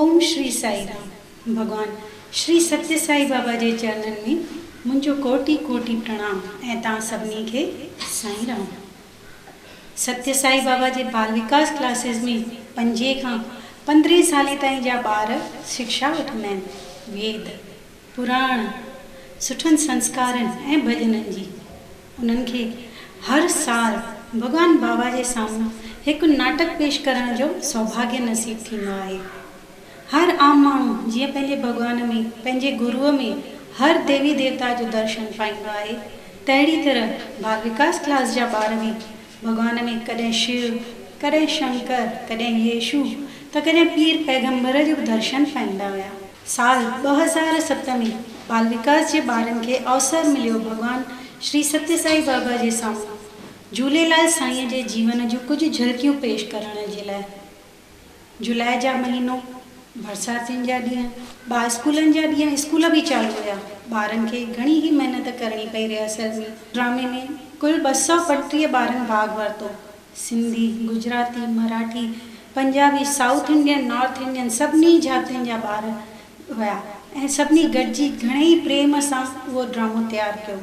ओम श्री साई राम। भगवान श्री सत्य साई बाबा जे चरणन में मुंहिंजो कोटि कोटि प्रणाम ऐं तव्हां सभिनी खे साईं राम। सत्य साई बाबा जे बाल विकास क्लासेस में 5 खां 15 साल ताईं जा ॿार शिक्षा वठंदा आहिनि। वेद पुराण सुठनि संस्कारनि ऐं भॼननि जी उन्हनि खे हर साल भगवान बाबा जे साम्हूं हिकु नाटक पेश करण जो सौभाग्य नसीब थींदो आहे। हर आम माण्हू जीअं पंहिंजे भॻवान में पंहिंजे गुरूअ में हर देवी देवता जो दर्शन पाईंदो आहे, तहिड़ी तरह बाल विकास क्लास जा ॿार बि भॻवान में कॾहिं शिव, कॾहिं शंकर, कॾहिं येशू त कॾहिं पीर पैगंबर जो दर्शन पाईंदा हुआ। साल 2007 में बाल विकास जे ॿारनि खे अवसर मिलियो भॻवान श्री सत्य साई बाबा जे साम्हूं झूलेलाल साईं जे जीवन जूं कुझु झलकियूं पेश करण जे लाइ। जुलाई जा महीनो, बरसातियुनि जा ॾींहं, ॿार स्कूलनि जा ॾींहं, स्कूल बि चालू हुया। ॿारनि खे घणी ई महिनत करणी पई रिहर्सल में। ड्रामे में कुल 235 ॿारनि भाॻु वरितो। Sindhi, Gujarati, Marathi, Punjabi, south Indian, north Indian सभिनी जातियुनि जा ॿार हुया ऐं सभिनी गॾिजी घणेई प्रेम सां उहो ड्रामो तयारु कयो।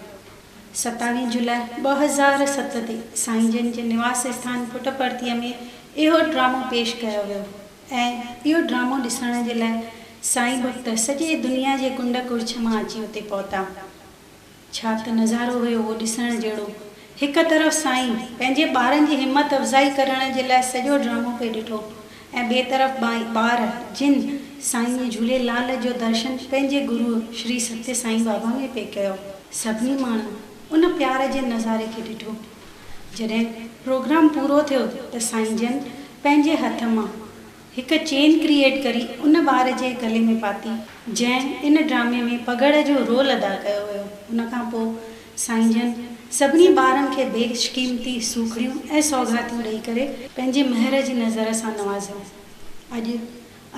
27 जुलाई 2007 ते साईं जन जे निवास स्थान पुटपर्तीअ में इहो ड्रामो पेश कयो वियो ऐं इहो ड्रामो ॾिसण जे लाइ साईं भक्त सॼे दुनिया जे कुंड कुर्छ मां अची उते पहुता। छा त नज़ारो हुयो उहो ॾिसण जहिड़ो। हिकु तरफ़ साईं पंहिंजे ॿारनि जी हिमत अफ़ज़ाई करण जे लाइ सॼो ड्रामो पिए ॾिठो ऐं ॿिए तरफ़ ॿार जिन साईं झूलेलाल जो दर्शन पंहिंजे गुरू श्री सत्य साईं बाबा में पिए कयो। सभिनी माण्हू उन प्यार जे नज़ारे खे ॾिठो। जॾहिं प्रोग्राम पूरो थियो त साईं जन पंहिंजे हथ मां हिकु चेन क्रिएट करी उन ॿार जे गले में पाती, जंहिं इन ड्रामे में पगड़ जो रोल अदा कयो हुयो। उन खां पोइ साईं जन सभिनी ॿारनि खे बेशकीमती सूखड़ियूं ऐं सौगातियूं ॾेई करे पंहिंजे महर जी नज़र सां नवाज़ियो। अॼु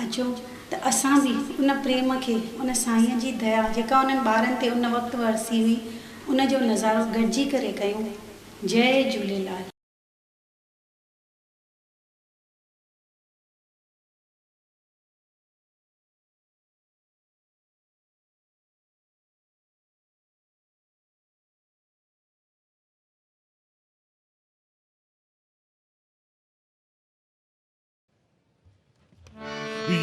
अचो त असां बि उन प्रेम खे, उन साईं जी दया जेका उन्हनि ॿारनि ते उन वक़्तु वरसी हुई, उन जो नज़ारो गॾिजी करे कयूं। जय झूलेलाल।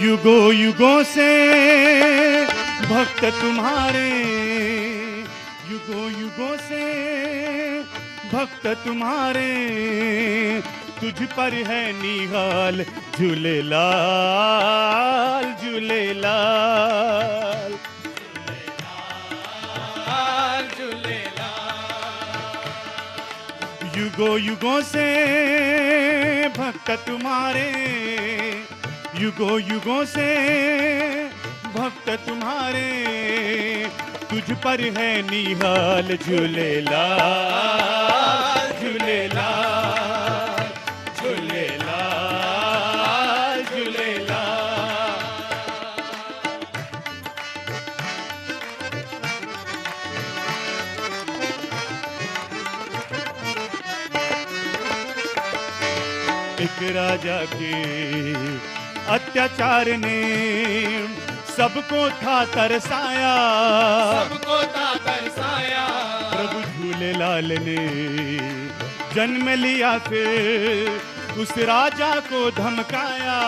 युगों युगों से भक्त तुम्हारे, युगों युगों से भक्त तुम्हारे, तुझ पर है निहाल झूलेलाल झूलेलाल झूलेलाल। युगों युगों से भक्त तुम्हारे, युगों युगों से भक्त तुम्हारे, तुझ पर है निहाल झूलेलाल झूलेलाल झूलेलाल झूलेलाल। एक राजा के अत्याचार ने सबको था तरसाया, सबको था तरसाया। प्रभु झूलेलाल ने जन्म लिया फिर उस राजा को धमकाया,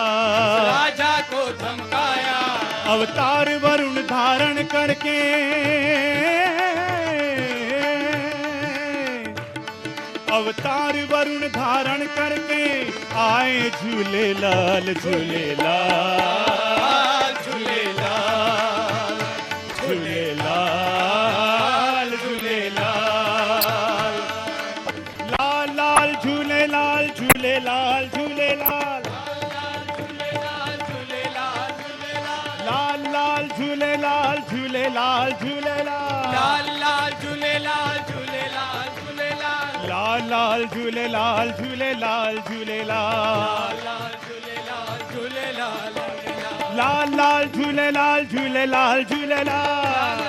राजा को धमकाया। अवतार वरुण धारण करके, अवतार वरुण धारण करके आए झूलेलाल झूलेलाल झूलेलाल झूलेलाल झूलेलाल। लाल लाल झूलेलाल झूलेलाल झूलेलाल, लाल लाल झूलेलाल झूलेलाल झूलेलाल, लाल लाल झूलेलाल झूलेलाल झूलेलाल, लाल लाल झूलेलाल झूलेलाल झूलेलाल, लाल लाल झूलेलाल झूलेलाल झूलेलाल, लाल लाल झूलेलाल झूलेलाल झूलेलाल,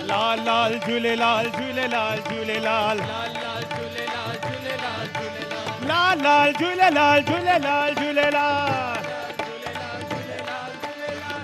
लाल लाल झूलेलाल झूलेलाल झूलेलाल, लाल लाल झूलेलाल झूलेलाल झूलेलाल,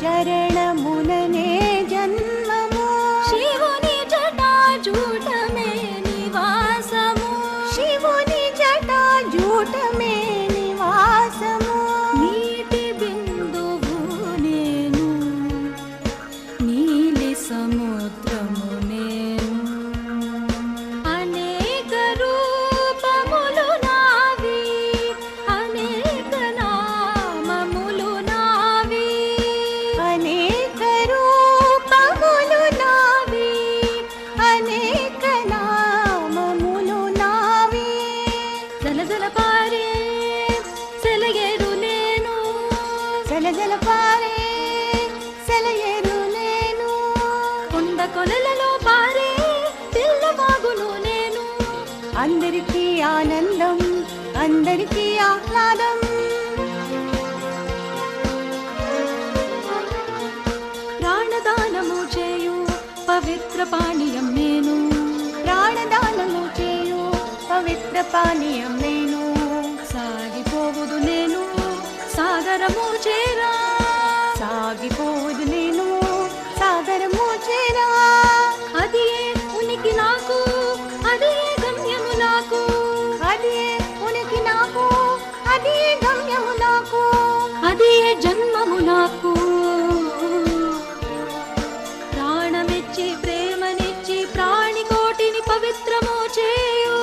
चरण मुनने जन्ममु शिवुनि जटा जूट में निवासमु शिवुनि जटा जूट में निवासमु नीति बिंदुवु नेनु नीली समुद्रमु नेनु अनेक रूपमुलु नावी अनेक नाममुलु नावी अनेक रूपमुलु नावी अनेक नाममुलु नावी जल जल पारे सेलगेरु नेनु जल जल पारे సెలయేరు నేను కొండ కొలలలో పారే పిల్లవాగును నేను అందరికీ ఆనందం అందరికీ ఆహ్లాదం ప్రాణదానము చేయు పవిత్ర పానీయం నేను ప్రాణదానము చేయు పవిత్ర పానీయం నేను సాగిపోవుదు నేను సాగరము చేరా సాగిపోదు నేను సాగరము చేరా అది ఉనికి నాకు అది గమ్యము నాకు అది ఉనికి నాకు అది గమ్యము నాకు అది జన్మము నాకు ప్రాణమిచ్చి ప్రేమనిచ్చి ప్రాణికోటిని పవిత్రము చేయు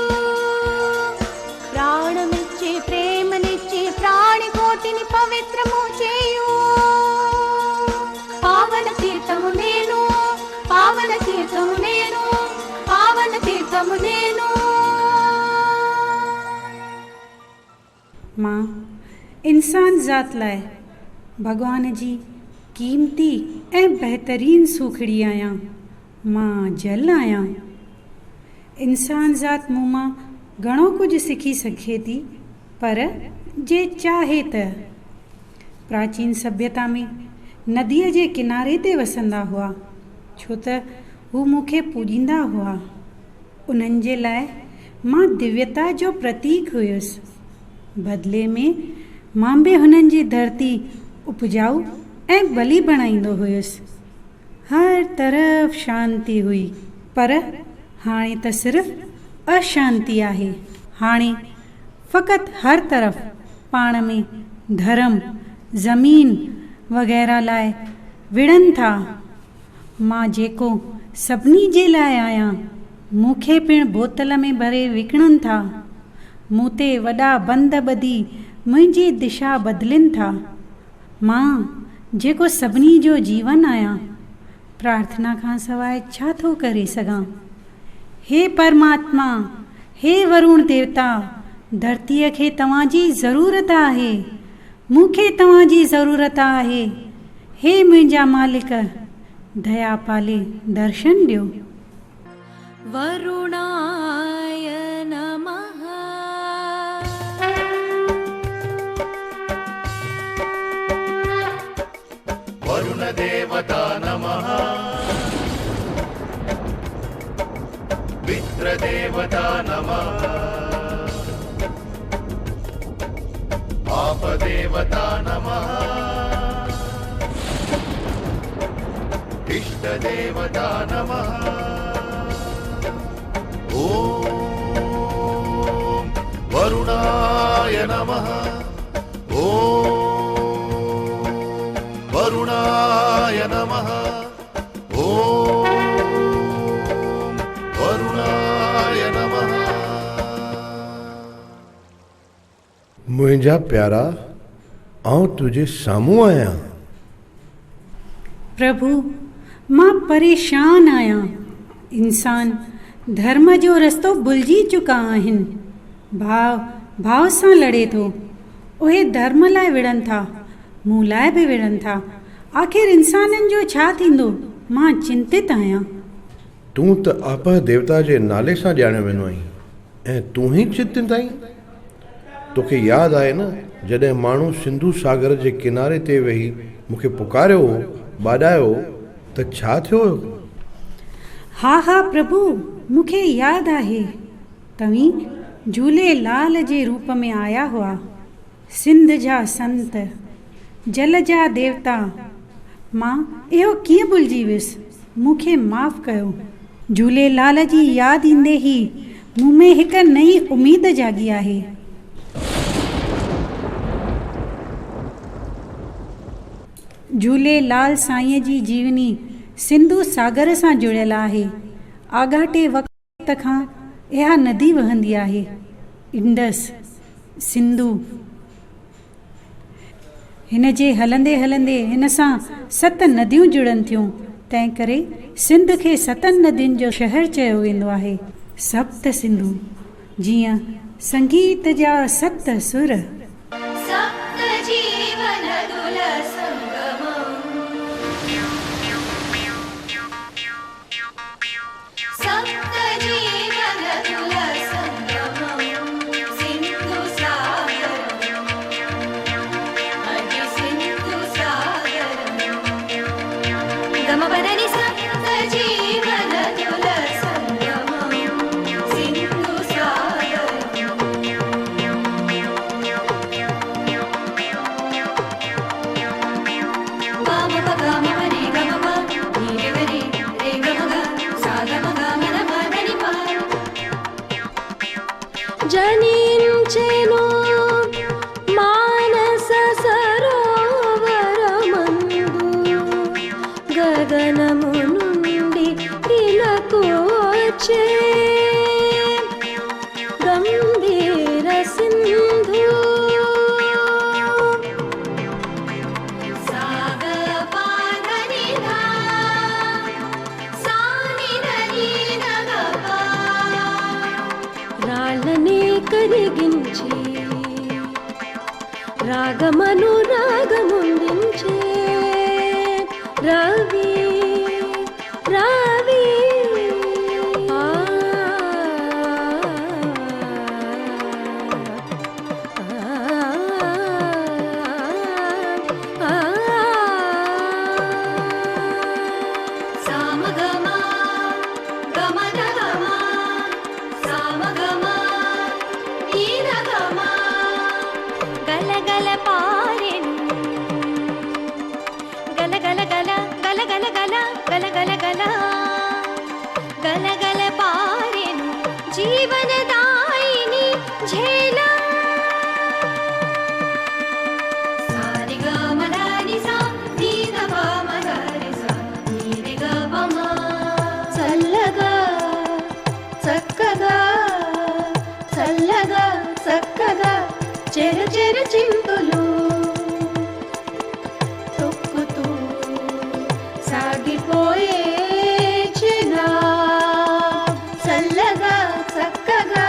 ప్రాణమిచ్చి ప్రేమనిచ్చి ప్రాణికోటిని పవిత్రము చేయు పావన తీర్థము నేను పావన తీర్థము నేను పావన తీర్థము నేను मां इंसान ज़ात लाइ भॻवान जी क़ीमती ऐं बहितरीन सूखड़ी आहियां मां जल आहियां इंसान ज़ात मूं मां घणो कुझु सिखी सघे थी पर जे चाहे त प्राचीन सभ्यता में नदीअ जे किनारे ते वसंदा हुआ छो त हू मूंखे पूॼींदा हुआ उन्हनि जे लाइ मां दिव्यता जो प्रतीक हुयुसि बदिले में मां बि हुननि जी धरती उपजाऊ ऐं भली बणाईंदो हुयुसि हर तरफ़ शांती हुई पर हाणे त सिर्फ़ु अशांती आहे हाणे फ़क़ति हर तरफ़ पाण में धर्म ज़मीन वग़ैरह लाइ विड़नि था मां जेको सभिनी जे लाइ आहियां मूंखे पिणु बोतल में भरे विकिणनि था मूं ते वॾा बंद ॿधी मुंहिंजी दिशा बदिलिनि था मां जेको सभिनी जो जीवन आहियां प्रार्थना खां सवाइ छा थो करे सघां हे परमात्मा हे वरुण देवता धरतीअ खे तव्हांजी ज़रूरत आहे मूंखे तव्हांजी ज़रूरत आहे हे मुंहिंजा मालिक दया पाले दर्शन ॾियो वरुणाय नमः वरुण देवता नमः मित्र देवता नमः आप देवता नमः इष्ट देवता नमः ओम वरुणाय नमः ओम वरुणाय नमः ओम वरुणाय नमः। मुंहिंजा प्यारा आउं तुंहिंजे साम्हूं आहियां प्रभु मां परेशान आहियां इंसान धर्म जो रस्तो भुलिजी चुका आहिनि भाव सां लड़े थो उहे धर्म लाइ विड़नि था मूं लाइ बि विड़नि था आख़िर इंसाननि जो छा थींदो मां चिंतित आहियां तूं त आपा देवता जे नाले सां ॼाणियो वेंदो आहीं ऐं तूं ई चिंतित आहीं तोखे यादि आहे न जॾहिं माण्हू सिंधु सागर जे किनारे ते वेही मूंखे पुकारियो बाॾायो त छा थियो हा प्रभु मूंखे यादि आहे तव्हीं झूलेलाल जे रूप में आया हुआ सिंध जा संत जल जा देवता मां इहो कीअं भुलिजी वियुसि, मूंखे माफ़ कयो। झूलेलाल जी यादि ईंदे ई मूं में हिकु नई उमेद जागी आहे। झूलेलाल साईं जी जीवनी सिंधु सागर सां जुड़ियल आहे। आगाटे वक़्त खां इहा नदी वहंदी आहे, इंडस, सिंधु। हिन जे हलंदे हलंदे हिन सां 7 नदियूं जुड़नि थियूं। तंहिं करे सिंध खे 7 नदियुनि जो शहर चयो वेंदो आहे। सप्त सिंधु, जीअं संगीत जा 7 सुर। सप्त जीवन दुल संगमम, सप्त जीवन दुल संगमम, सिंधु सागरम, अज सिंधु सागरम। गमपदनि सप्त जीवन दुल संगमम, सिंधु सागरम। జనించెను మానస సరోవరమందు, గగనము నుండి ఇలకు వచ్చే గంభీర సింధు। రాళ్ళని కరిగించి రాగమను రాగముందించే రవి రవి। గలగల పారెను, గలగల గల గలగల గల గలగల గల గలగల పారెను జీవనదాయిని ఝేలం। సారిగా మదాని సా నీదప మగరి సా నీరిగ పమ। చల్లగా చక్కగా చల్లగా చక్కగా చెరు చెరు చింతులు తొక్కుతూ సాగిపోయే చిన్నా। చల్లగా చక్కగా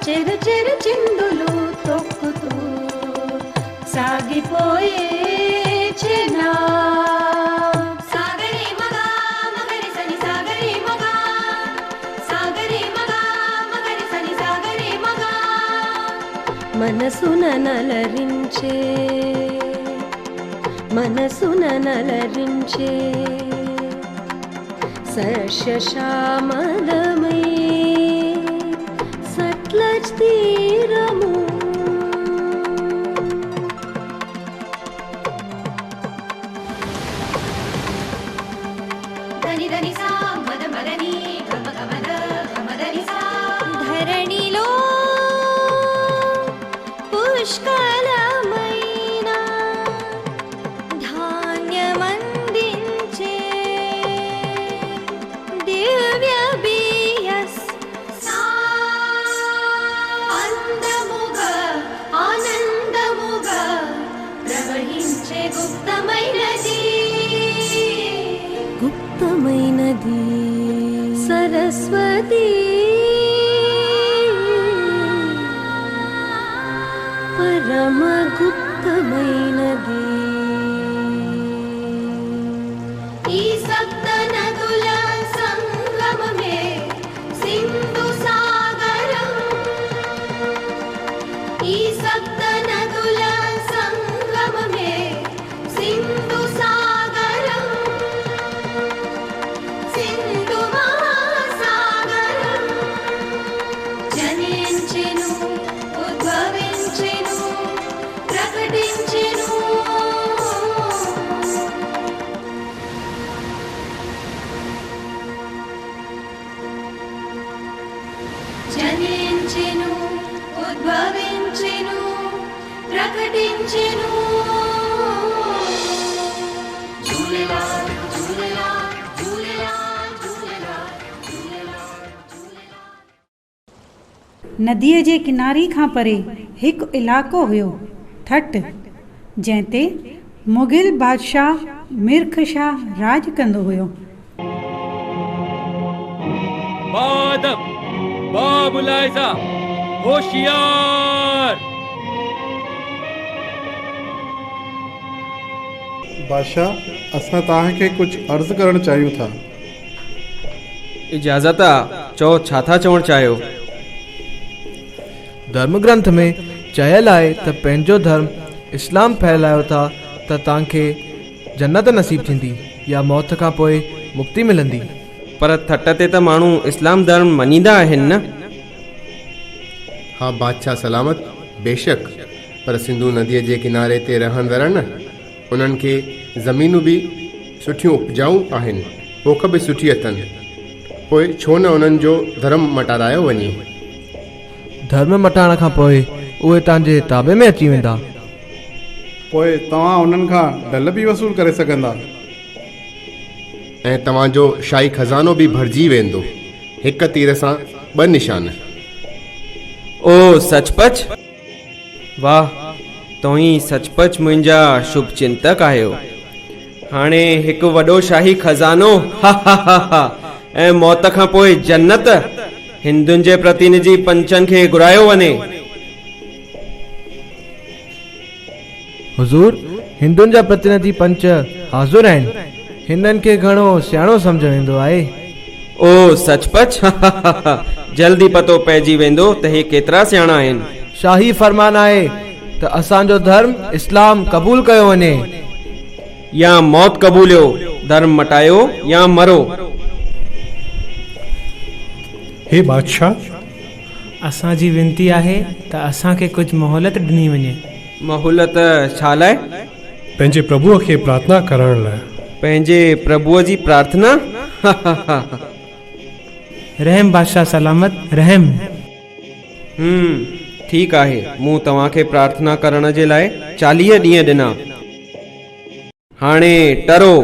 చెరు చెరు చిందులు తొక్కుతూ సాగిపోయే చిన్నా। సాగరే మగా మగరి సని సాగరే మగా, సాగరే మగా మగరి సని సాగరే మగా। మనసున నలరించే మనసున నలరించే సర్షశ్యామలమై సట్లజ్ తీరము। దని దని సా మద మదని గమ గమద గమదని సా। ధరణిలో పుష్కలమైన ధాన్యమందించే దివ్య బియస్ అందముగా ఆనందముగా ప్రవహించే గుప్తమైనది, గుప్తమైనది సరస్వతి పరమ గుప్తమైనది। ఈ సప్త నదుల సంగమమే సింధు సాగరం, ఈ సప్త నదుల సంగమమే సింధు సాగరం, సింధు మహాసాగరం। జనించెను, ఉద్భవించెను, ప్రకటించెను पंछियों झूलेलाल झूलेलाल झूलेलाल झूलेलाल नदीअ जे किनारे खां परे हिकु इलाइक़ो हुयो थट, जंहिं ते मुग़ल बादशाह मिर्ख शाह राज कंदो हुयो। बादब बाबुलाइजा होशियार। बादशाह, असां तव्हांखे कुझु अर्ज़ु करणु चाहियूं था। इजाज़त आहे, चओ छा था चवणु चाहियो? धर्म ग्रंथ में चयल आहे त पंहिंजो धर्म इस्लाम फैलायो था त तव्हांखे जन्नत नसीब थींदी या मौत खां पोइ मुक्ति मिलंदी। पर थट ते त माण्हू इस्लाम धर्म मञींदा आहिनि न? हाँ बादशाह सलामत, बेशक, पर सिंधु नदीअ जे किनारे ते रहंदड़ न उन्हनि खे ज़मीनूं बि सुठियूं उपजाऊ आहिनि, पोख बि सुठी अथनि, पोइ छो न उन्हनि जो धर्म मटारायो वञे? धर्म मटाइण खां पोइ उहे तव्हांजे ताबे में अची वेंदा। पोइ तव्हां उन्हनि खां ढल बि वसूल करे सघंदा ऐं तव्हांजो शाही खज़ानो बि भरिजी वेंदो, हिक तीर सां ॿ निशान। ओ सचपच? वाह, तव्हीं सचपच मुंहिंजा शुभ चिंतक आहियो। हाणे हिकु वॾो शाही खज़ानो ऐं मौत खां पोइ जन्नत, हिंदुनि जे प्रतिनिधि पंचनि खे घुरायो वञे। हुज़ूर, हिंदुनि जा प्रतिनिधि पंच हाज़ुर आहिनि, हिननि खे घणो सियाणो सम्झ वेंदो आहे। ओ सचपच? जल्दी पतो पइजी वेंदो त हे केतिरा सियाणा आहिनि। शाही फरमान आहे त असांजो धर्म इस्लाम क़बूल कयो वञे या मौत क़बूलियो, धर्म मटायो या मरो। हे बादशाह, असांजी विनती आहे त असांखे कुझु मोहलत ॾिनी वञे। मोहलत छा लाइ? पंहिंजे प्रभुअ खे प्रार्थना करण लाइ। पंहिंजे प्रभुअ जी प्रार्थना? रहम बादशाह सलामत, रहम। ठीकु आहे, मूं तव्हांखे प्रार्थना करण जे लाइ 40 ॾींहं ॾिना। हाणे टरो।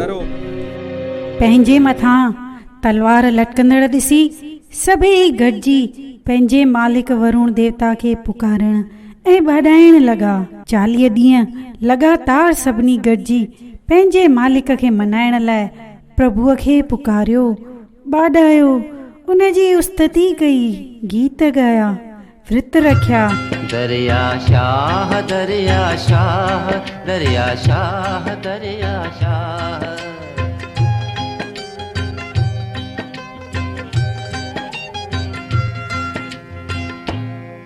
पंहिंजे मथां तलवार लटकंदड़ ॾिसी सभई गॾिजी पंहिंजे मालिक वरुण देवता खे पुकारण ऐं ॿाॾाइण लॻा। 40 ॾींहं लगातार सभिनी गॾिजी पंहिंजे मालिक खे मनाइण लाइ प्रभुअ खे पुकारियो, ॿाॾायो, उनजी उस्तति कई, गीत ॻाया, विर्त रखिया। दरिया शाह दरिया शाह दरिया शाह दरिया शाह,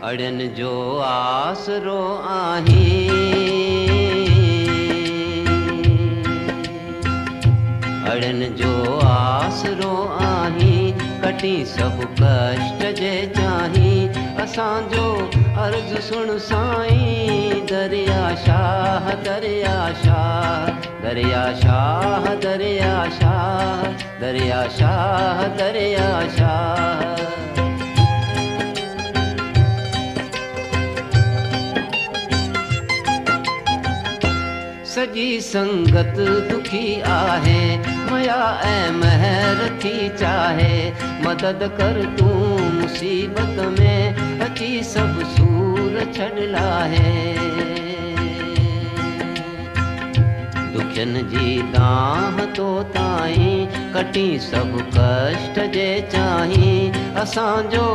अड़न जो आसरो आहीं, अड़न जो आसरो आहीं, कटी सब कष्ट जे चाहीं, असांजो अर्ज़ सुन साईं। दरिया शाह दरिया शाह दरिया शाह दरिया शाह दरिया शाह दरिया शाह, सजी संगत दुखी आहे, मया ऐं महर थी चाहे, मदद कर तूं मुसीबत में, अची सब सूर छॾ लाहे। दुखियन जी दाह तो ताईं, कटी सब कष्ट जे चाहीं, असांजो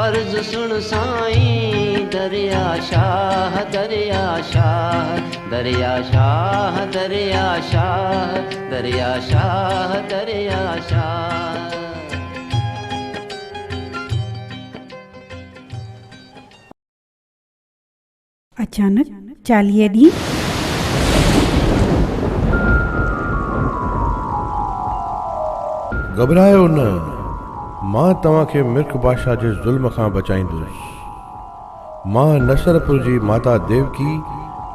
अर्ज़ सुन साईं। दरिया शाह दरिया शाह दरिया शाह दरिया शाह दरिया शाह दरिया शाह। अचानक 40 ॾींहं घबरायो न, मां तव्हांखे मिर्ख बादशाह जे ज़ुल्म खां बचाईंदुसि। मां नसरपुर जी माता देवकी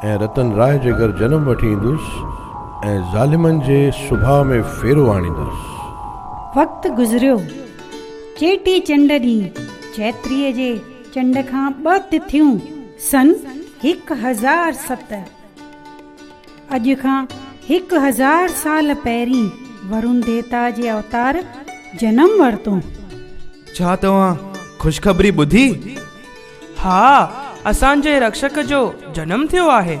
ऐं रतन राय जे घर जनम वठी ईंदुसि ऐं ज़ालिमनि जे सुभाउ में फेरो आणींदुसि। वक़्तु गुज़रियो। चेटी चंड ॾींहुं चैत्रीअ जे चंड खां 2 तिथियूं सन 1007 अॼु खां 1000 साल पहिरीं वरुण देवता जे अवतार जनम वरितो। छा तव्हां ख़ुशख़बरी ॿुधी? हा, असांजे रक्षक जो जनम थियो आहे।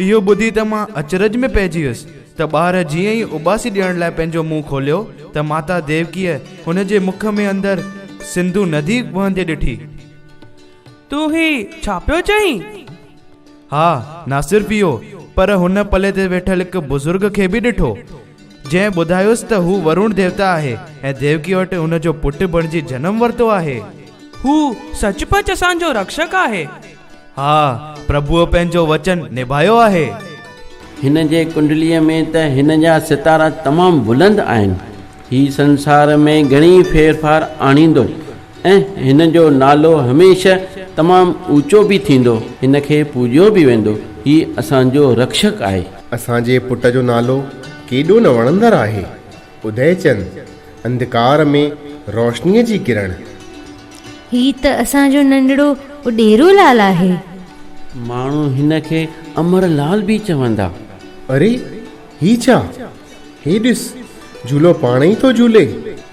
इहो ॿुधी त मां अचरज में पइजी वियुसि त ॿार जीअं ई उबासी ॾियण लाइ पंहिंजो मुंहुं खोलियो त माता देवकीअ हुन जे मुख में अंदरि सिंधु नदी वहंदे ॾिठी। तूं ही छा पियो चईं? हा, न सिर्फ़ इहो पर हुन पले ते वेठल हिकु बुज़ुर्ग खे बि ॾिठो जंहिं ॿुधायोसि त हू वरुण देवता आहे ऐं देवकी वटि हुनजो पुटु बणिजी जनम वरितो आहे। हू सचपच असांजो रक्षक आहे। हा, प्रभुअ पंहिंजो वचन निभायो आहे। हिन जे कुंडलीअ में त हिन जा सितारा तमामु बुलंद आहिनि। ही संसार में घणी फेरफार आणींदो ऐं हिन जो नालो हमेशह तमामु ऊचो बि थींदो। हिन खे पूॼियो बि वेंदो। ही असांजो रक्षक आहे। असांजे पुट जो नालो केॾो न वणंदड़ आहे। उदयचंद, अंधकार में रोशनीअ जी किरण। ही त असांजो नंढड़ो उॾेरो लाल आहे। माण्हू हिन खे अमरलाल बि चवंदा। अरे ही छा? हे ॾिस, झूलो पाण ई थो झूले।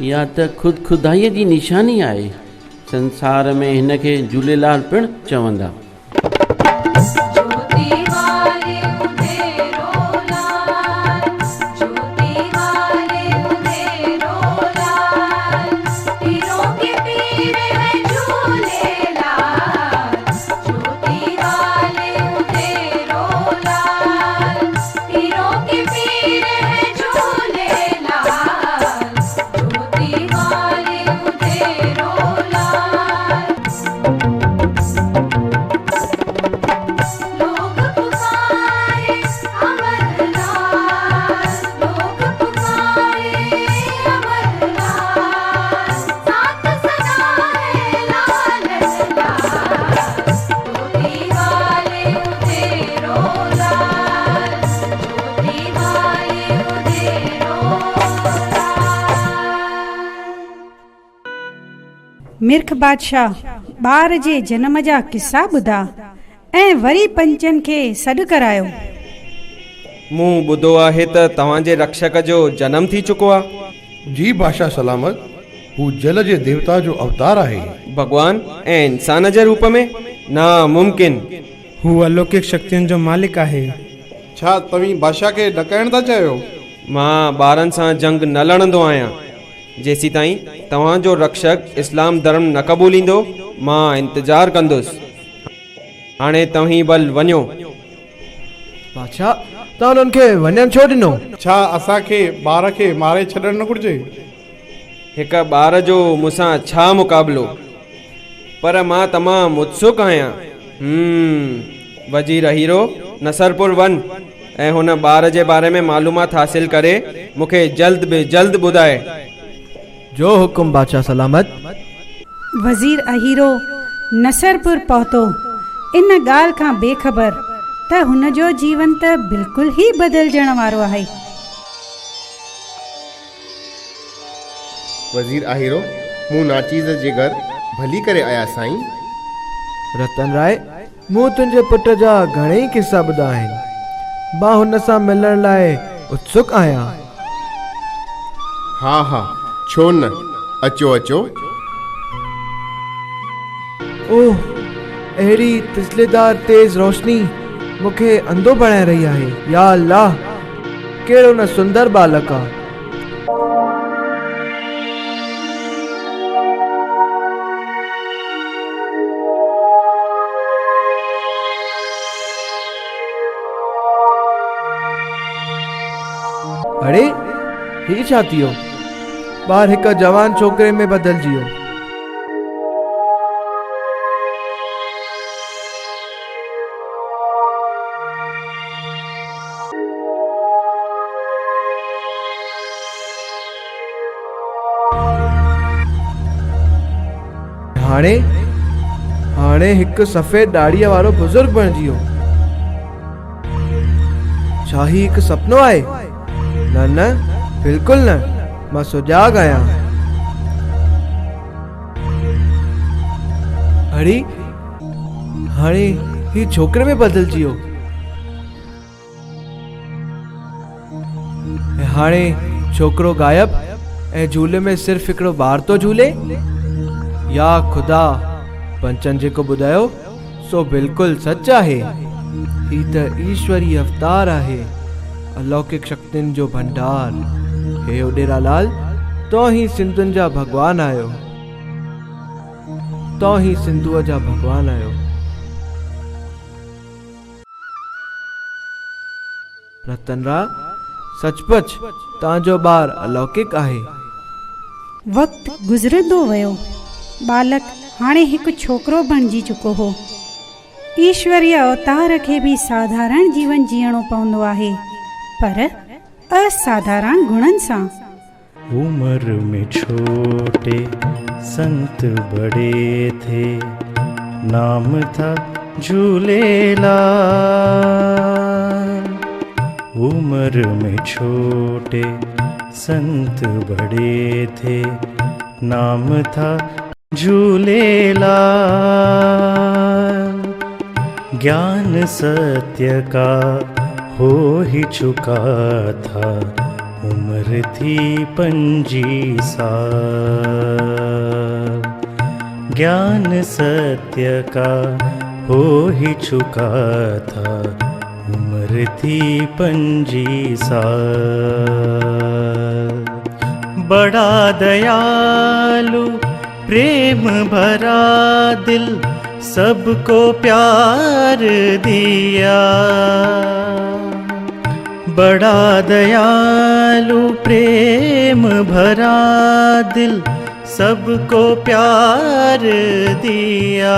या त खुदाईअ जी निशानी आहे। संसार में हिन खे झूलेलाल पिणु चवंदा। मिर्ख बादशाह ॿार जे जनम जा किस्सा ॿुधा ऐं वरी पंचनि खे सॾु करायो। मूं ॿुधो आहे त तव्हांजे रक्षक जो जनम थी चुको आहे। जी बादशाह सलामत, हू जल जे देवता जो अवतार आहे। भगवान ऐं इंसान जे रूप में? नामुमकिन। हू अलौकिक शक्तियुनि जो मालिक आहे। छा तव्हीं बादशाह खे ॾकाइण था चाहियो? मां ॿारनि सां जंग न लड़ंदो आहियां। जेसी ताईं तव्हांजो रक्षक इस्लाम धर्म न क़बूलींदो मां इंतज़ारु कंदुसि। हाणे तव्हीं बल वञो। बादशाह, तव्हां उन्हनि खे वञणु छो ॾिनो? छा असांखे ॿार खे मारे छॾणु न घुरिजे? हिकु ॿार जो मूंसां छा मुक़ाबिलो, पर मां तमामु उत्सुक आहियां। वज़ीर हीरो, नसरपुर वञ ऐं हुन ॿार जे बारे में मालूमात हासिल करे मूंखे जल्द बि जल्द ॿुधाए। जो हुकुम बादशाह सलामत। वज़ीर अहीरो नसरपुर पहुतो इन ॻाल्हि खां बेख़बर त हुनजो जीवन त बिल्कुलु ई बदिलजण वारो आहे। वज़ीर आहिरो, मूं नाचीज़ जे घर भली करे आया साईं। रतन राय, मूं तुंहिंजे पुट जा घणेई किस्सा ॿुधा आहिनि। मां हुन सां मिलण लाइ उत्सुक आहियां। हा हा, छो न, अचो अचो। ओह, अहिड़ी तिसलेदार तेज रोशनी मूंखे अंधो बणाए रही आहे। या अल्लाह, कहिड़ो न सुंदर बालक आहे। अरे, ही छा थियो? ॿार हिकु जवान छोकिरे में बदिलजी वियो। हाणे हिकु सफ़ेद ॾाड़ीअ वारो बुज़ुर्ग बणिजी वियो। छा ही हिकु सपनो आहे? न न, बिल्कुलु न, मां सुजाॻ आहियां। अरे, हाणे ही छोकिरे में बदिलजी वियो। ऐं हाणे छोकिरो गायब ऐं झूले में सिर्फ़ु हिकिड़ो ॿार तो झूले। या ख़ुदा, पंचनि जेको ॿुधायो सो बिल्कुलु सच आहे। ही त ईश्वरी अवतार आहे, अलौकिक शक्तियुनि जो भंडार। हे उॾेरालाल, तो ही सिंधुनि जा भॻवान आहियो, तो ही सिंधुअ जा भॻवान आहियो। रतनरा, सचपच तव्हांजो ॿार अलौकिक आहे। वक़्तु गुज़रंदो वियो। बालक हाणे हिकु छोकिरो बणिजी चुको हो। ईश्वरीय अवतार खे भी साधारण जीवन जीअणो पवंदो आहे, पर असाधारण गुणनि सां। उम्र में छोटे संत बड़े थे, नाम था झूलेलाल। उम्र में छोटे संत बड़े थे, नाम था झूलेलाल। ज्ञान सत्य का हो ही चुका था, उम्र थी 25 साल। ज्ञान सत्य का हो ही चुका था, उम्र थी 25 साल। बड़ा दयालु प्रेम भरा दिल, सबको प्यार दिया। बड़ा दयालु प्रेम भरा दिल, सबको प्यार दिया।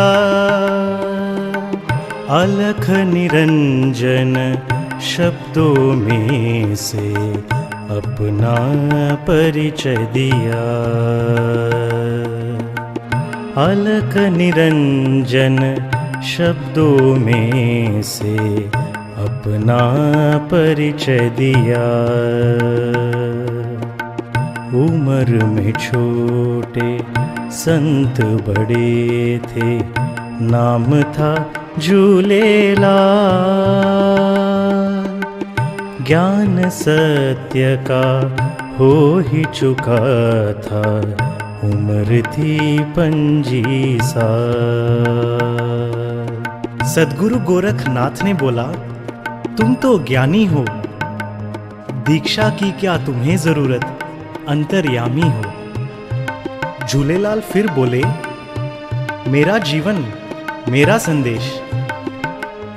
अलख निरंजन शब्दों में से अपना परिचय दिया। अलख निरंजन शब्दों में से अपना परिचय दिया। उम्र में छोटे संत बड़े थे, नाम था झूलेलाल। ज्ञान सत्य का हो ही चुका था, उम्र थी 25 साल। सदगुरु गोरखनाथ ने बोला, तुम तो ज्ञानी हो, दीक्षा की क्या तुम्हें जरूरत, अंतर्यामी हो। झूलेलाल फिर बोले, मेरा जीवन मेरा संदेश,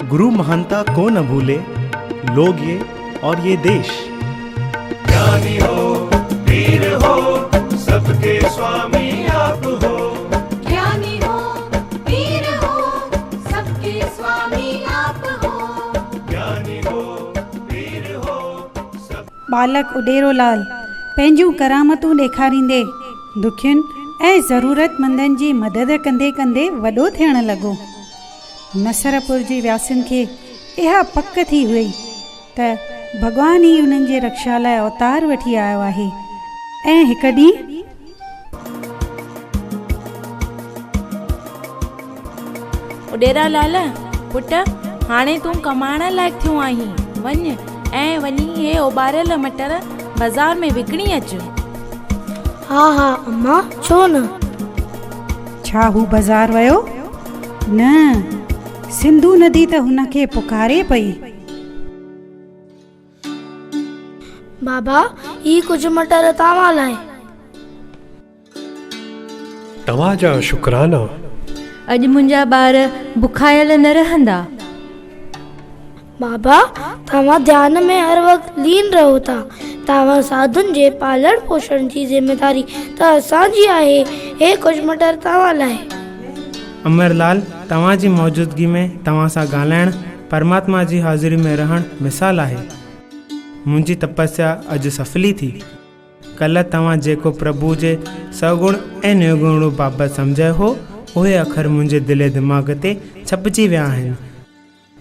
गुरु महानता को न भूले, लोग ये और ये देश। ज्ञानी हो, वीर हो, सबके स्वामी आप हो। ज्ञानी हो, वीर हो, सबके स्वामी आप हो। ज्ञानी हो, वीर हो, सब। बालक उॾेरोलाल पंहिंजूं करामतूं ॾेखारींदे दुखियुनि ऐं ज़रूरतमंदनि जी मदद कंदे कंदे वॾो थियण लॻो। नसरपुर जी व्यासियुनि खे इहा पक थी हुई त भॻवान ई उन्हनि जे रक्षा लाइ अवतार वठी आयो आहे। ऐं हिकु ॾींहुं उॾेरालाल, पुट हाणे तूं कमाइण लाइक़ थियो आहीं। वञ ऐं वञी हे उॿारियल मटर बाज़ार में विकिणी अच। हा हा अम्मा, छो न। छा हू बाज़ार वियो? न, सिंधु नदी त हुनखे पुकारे पई। बाबा, ही कुझु मटर तव्हां लाइ। तव्हांजा शुक्राना। अॼु मुंहिंजा ॿार बुखायल न रहंदा। बाबा, तव्हां ध्यान में हर वक़्तु लीन रहो था। तव्हां साधुनि जे पालण पोषण जी ज़िमेदारी त असांजी आहे। हे कुझु मटर तव्हां लाइ। अमरलाल, तव्हांजी मौजूदगी में तव्हां सां ॻाल्हाइण परमात्मा जी हाज़िरी में रहण मिसाल आहे। मुंहिंजी तपस्या अॼु सफली थी। कल्ह तव्हां जेको प्रभु जे सगुण ऐं निर्गुण बाबति सम्झायो हो, उहे अखर मुंहिंजे दिले दिमाग़ ते छपिजी विया आहिनि।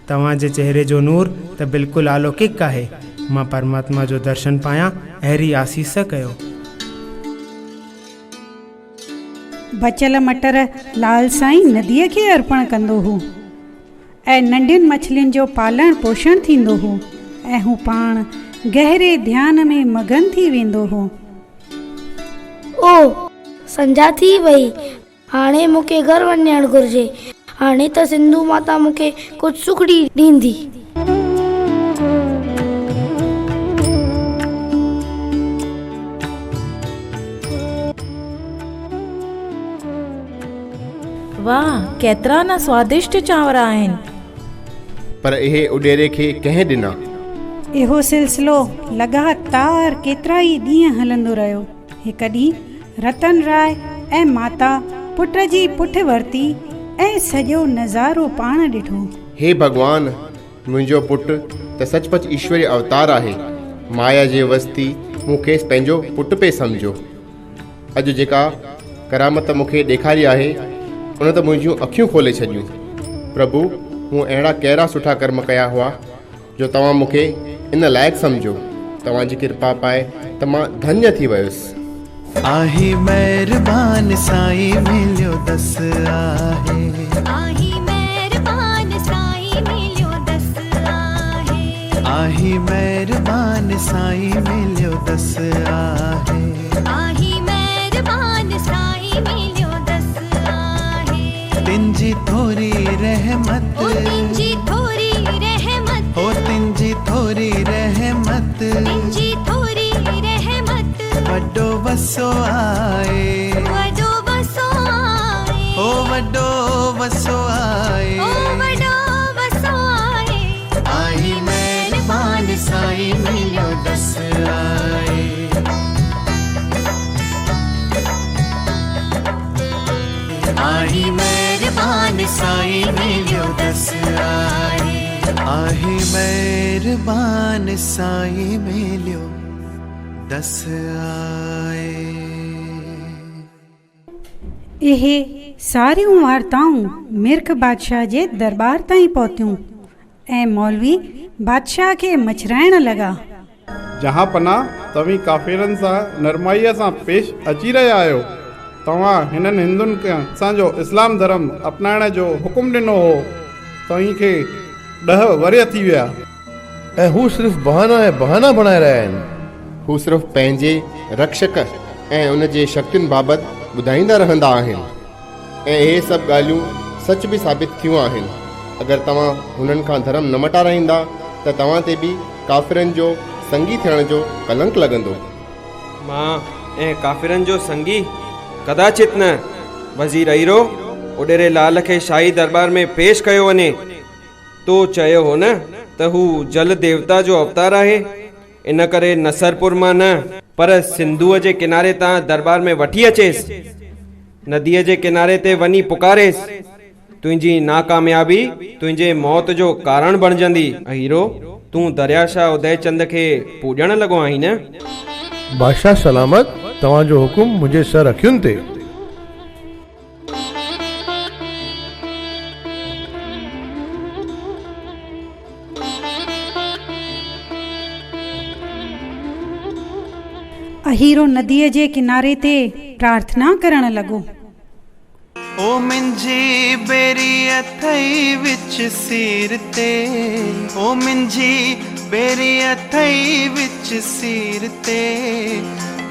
तव्हांजे चहिरे जो नूर त बिल्कुलु अलौकिक आहे। मां परमात्मा जो दर्शन पायां, अहिड़ी आसीस कयो। बचियल मटर लाल साईं नदीअ खे अर्पण कंदो हो ऐं नंढियुनि मछलियुनि जो पालण पोषण थींदो हो ऐं हू पाण गहरे ध्यान में मगन थी वेंदो हो। ओ संझा थी वई, हाणे मूंखे घर वञणु घुर्जे। हाणे त सिंधू माता मूंखे कुझु सुखड़ी ॾींदी। वाह, केतिरा न स्वादिष्ट चांवर आहिनि। पर इहे उॾेरे खे कंहिं ॾिना? इहो सिलसिलो लगातार केतिरा ई ॾींहं हलंदो रहियो। हिकु ॾींहुं रतन राय ऐं माता पुट जी पुठि वरिती ऐं सॼो नज़ारो पाण ॾिठो। हे भगवान, मुंहिंजो पुटु त सचपच ईश्वरी अवतार आहे। माया जे वस्ती मूंखे पंहिंजो पुटु पे सम्झो। अॼु जेका करामत मूंखे ॾेखारी आहे उन त मुंहिंजियूं अखियूं खोले छॾियूं। प्रभु, मूं अहिड़ा कहिड़ा सुठा कर्म कया हुआ जो तव्हां मूंखे इन लाइक़ु सम्झो। तव्हांजी कृपा पाए त मां धन्य थी वियुसि। आही महिरबान साईं मिलियो दस आहे। आही महिरबान साईं मिलियो दस आहे। आही महिरबान साईं मिलियो दस आहे। आही महिरबान साईं मिलियो दस आहे। तिंजी थोरी रहमत, ओ तिंजी थोरी रहमत, ओ तिंजी थोरी रहमत, तिंजी थोरी रहमत, वॾो वसो आहे, वॾो वसो आहे, ओ वॾो वसो आहे, ओ वॾो वसो आहे। आही महिरबान साईं मिलियो दस आहे। आही महिरबान साईं मिलियो दस आहे। आही महिरबान साईं मिलियो दस आहे। इहे सारियूं वार्ताऊं मिर्ख बादशाह जे दरबार ताईं पहुतियूं ऐं मौलवी बादशाह खे मछराइण लॻा। जहां पना, तव्हीं काफ़िरनि सां नरमाईअ सां पेश अची रहिया आहियो। तव्हां हिननि हिंदुनि खे असांजो इस्लाम धर्म अपनाइण जो हुकुम ॾिनो हो, तव्हीं खे 10 वरिया थी विया ऐं हू सिर्फ़ु बहाना बणाए रहिया आहिनि। हू सिर्फ़ु पंहिंजे रक्षक ऐं उन जे शक्तियुनि बाबति ॿुधाईंदा रहंदा आहिनि ऐं इहे सभु ॻाल्हियूं सच बि साबित थियूं आहिनि। अगरि तव्हां हुननि खां धर्म न मटाराईंदा त तव्हां ते बि काफ़िरनि जो संगी थियण जो कलंक लॻंदो। मां ऐं काफ़िरनि जो संगी कदाचित न। वज़ीर अहिरो, उॾेरे लाल खे शाही दरबार में पेश कयो वञे। तो चयो हो न त हू जल देवता जो अवतार आहे। इन करे नसरपुर मां न पर सिंधूअ जे किनारे तां दरबार में वठी अचेसि। नदीअ जे किनारे ते वञी पुकारेसि। तुंहिंजी नाकामयाबी तुंहिंजे मौत जो कारण बणजंदी। अहीरो, तूं दरियाशाह उदयचंद खे पूॼण लॻो आहीं न? बादशाह सलामत, तव्हांजो हुकुम मुंहिंजे सर अखियुनि ते। अहीरो नदीअ जे किनारे ते प्रार्थना करण लॻो। ओ मुंहिंजी बेरी अथई विच सिर ते, ओ मुंहिंजी बेरी अथई विच सिर ते,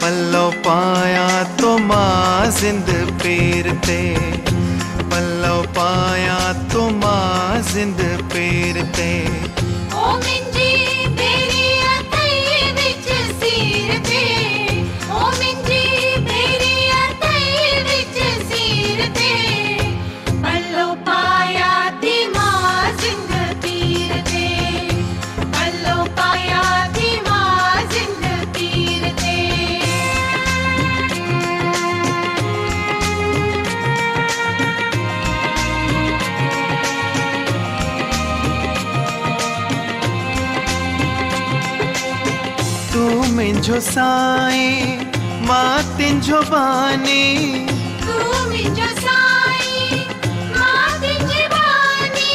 पल्लो पाया तो मां जिंद पीर ते, पल्लो पाया तो मां जिंद पीर ते। ओ मुंहिंजी बेरी अथई विच सिर ते, ओ मुंहिंजी बेरी अथई विच सिर ते, पल्लो पाया थी मां जिंद पीर ते, पल्लो पाया थी मां जिंद पीर ते। तू मुंहिंजो साईं, मां तुंहिंजो बानी, तू मुंहिंजो साईं, मां तुंहिंजी बानी,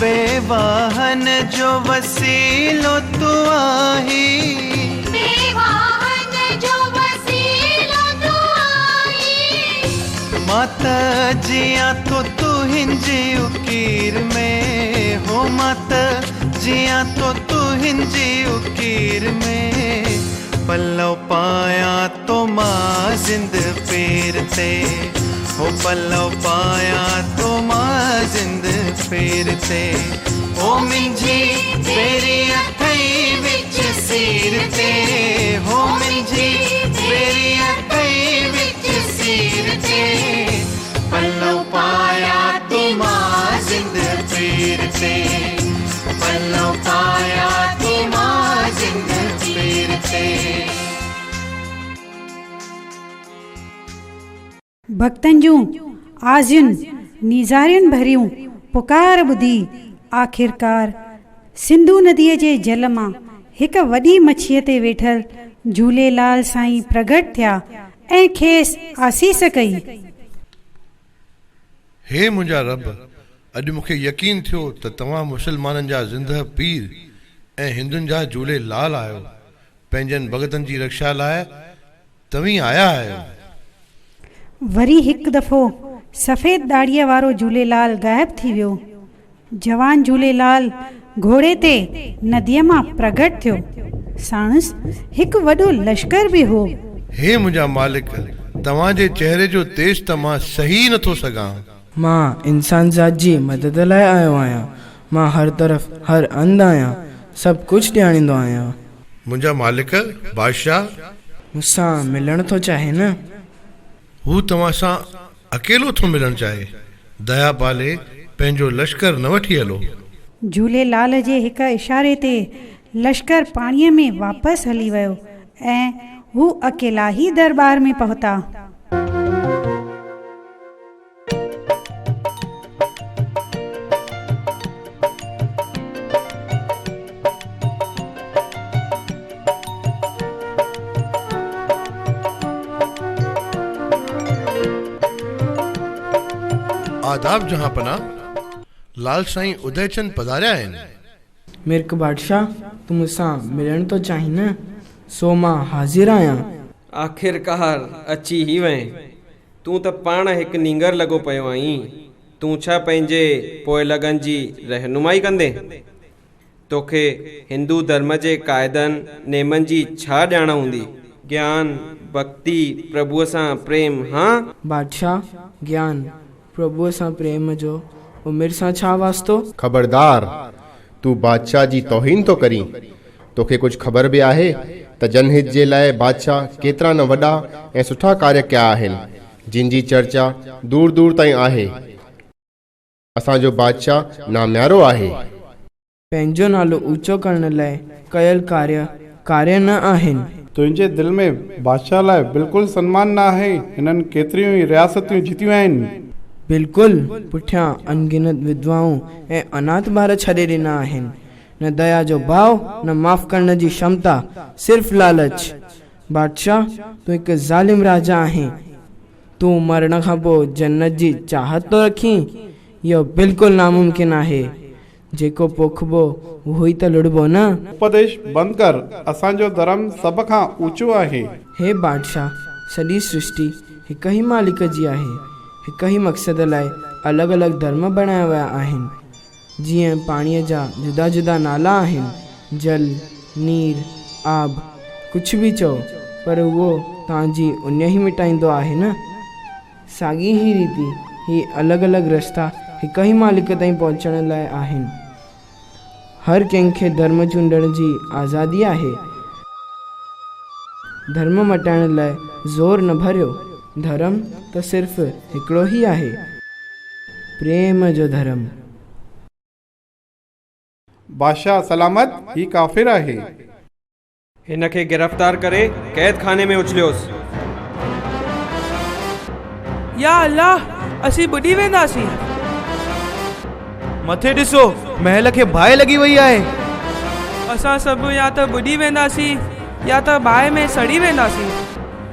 बेवाहन जो वसीलो तू आही, बेवाहन जो वसीलो तू आई। मात जिया तो तू हिंजी उकीर में हो, मात जिया तो तू हिंजी उकीर पीर में पल्लव पाया तो मां जिंद पीर ते हो पल्लव पाया तो मां जिंद पीर ते ओ मिंजी तेरी अथई विच सीर ते हो मिंजी तेरी अथई विच सीर ते पल्लव पाया तो मां जिंद पीर ते पल्लव पाया तो मां जिंद पीर ते। भक्तन जूं आज़ियुन नीज़ारियुन भरियूं पुकार ॿुधी आख़िरकार सिंधु नदीअ जे जल मां हिक वॾी मच्छीअ ते वेठल झूलेलाल साईं प्रगट थिया ऐं खेसि आसीस कई। हे मुंहिंजा रब, अॼु मूंखे यकीन थियो त तव्हां मुसलमाननि जा ज़िंदह पीर ऐं हिंदुनि जा झूलेलाल आहियो। पंहिंजनि भगतनि जी रक्षा लाइ तव्हीं आया आहियो। वरी हिकु दफ़ो सफ़ेद दाढ़ीअ वारो झूलेलाल गायब थी वियो। जवान झूलेलाल घोड़े ते नदीअ मां प्रगट थियो। साणुसि हिकु वॾो लश्कर बि हो। हे मुंहिंजा मालिक, तव्हांजे चेहरे जो तेज त मां सही नथो सघां। मां इंसान ज़ात जी मदद लाइ आयो आहियां। मां हर तरफ़ हर अंध आहियां, सभु कुझु ॼाणींदो आहियां। मुंहिंजा मालिक बादशाह मूंसां मिलण थो चाहे न? हू तव्हां सां अकेलो थो मिलणु चाहे। दया पाले पंहिंजो लश्कर न वठी हलो। झूलेलाल जे हिक इशारे ते लश्कर पाणीअ में वापसि हली वियो ऐं हू अकेला ई दरबार में पहुता। आदाब जहां पना, लाल साईं उदयचंद पधारिया आहिनि। मिर्क बादशाह, तूं मूंसां मिलण थो चाहीं न? सो मां हाज़िर आहियां। आख़िरकार अची ई वएं। तूं त पाण हिकु नींगर लॻो पियो आहीं। तूं छा पंहिंजे पोइ लॻनि जी रहनुमाई कंदे? तोखे हिंदू धर्म जे क़ाइदनि नेमनि जी छा ॼाण हूंदी? ज्ञान, भक्ति, प्रभुअ सां प्रेम। हाँ बादशाह, ज्ञान प्रभुअ सां प्रेम जो उमिरि सां छा वास्तो? ख़बरदार, तूं बादशाह जी तौहीन तो करीं। तोखे कुछ ख़बर भी आहे त जनहित जे लाइ बादशाह केतिरा न वॾा ऐं सुठा कार्य कया आहिनि, जिन जी चर्चा दूर दूर ताईं आहे। असांजो बादशाह नाम्यारो आहे। पंहिंजो नालो ऊचो करण लाइ कयल कार्य न आहिनि। तुंहिंजे दिलि में बादशाह लाइ बिल्कुलु सन्मान न आहे। हिननि केतिरियूं ई रियासतूं जीतियूं आहिनि। बिल्कुलु पुठियां अनगिनत विधवाऊं ऐं अनाथ ॿार छॾे ॾिना आहिनि। न दया जो भाव, न माफ़ करण जी क्षमता, सिर्फ़ लालच। बादशाह, तूं हिकु ज़ालिम राजा आहीं। तूं मरण खां पोइ जन्नत जी चाहत तो रखीं? इहो बिल्कुलु नामुमकिन आहे। जेको पोखबो उहो ई त लुड़बो न। उपदेश बंदि कर। असांजो धर्म सभ खां ऊचो आहे। हे बादशाह, सॼी सृष्टि हिकु ई मालिक जी आहे। हिकु ई मक़सद लाइ अलॻि अलॻि धर्म बणाया विया आहिनि। जीअं पाणीअ जा जुदा जुदा नाला आहिनि, जल, नीर, आब, कुझु बि चओ, पर उहो तव्हांजी उन ई मिटाईंदो आहे न। साॻी ई रीति ही अलॻि अलॻि रस्ता हिकु ई मालिक ताईं पहुचण लाइ आहिनि। हर कंहिंखे धर्म चूंडण जी आज़ादी आहे। धर्म मटाइण लाइ ज़ोर न भरियो। धर्म त सिर्फ़ हिकिड़ो ई आहे, प्रेम जो धर्म। बादशाह सलामत, ही काफ़िर आहे। हिन खे गिरफ़्तार करे कैद खाने में उछलियोसि। या अल्लाह, असीं बुॾी वेंदासीं। मथे ॾिसो, महल खे बाहि लॻी वई आहे। असां सभु या त बुॾी वेंदासीं या त बाहि में सड़ी वेंदासीं।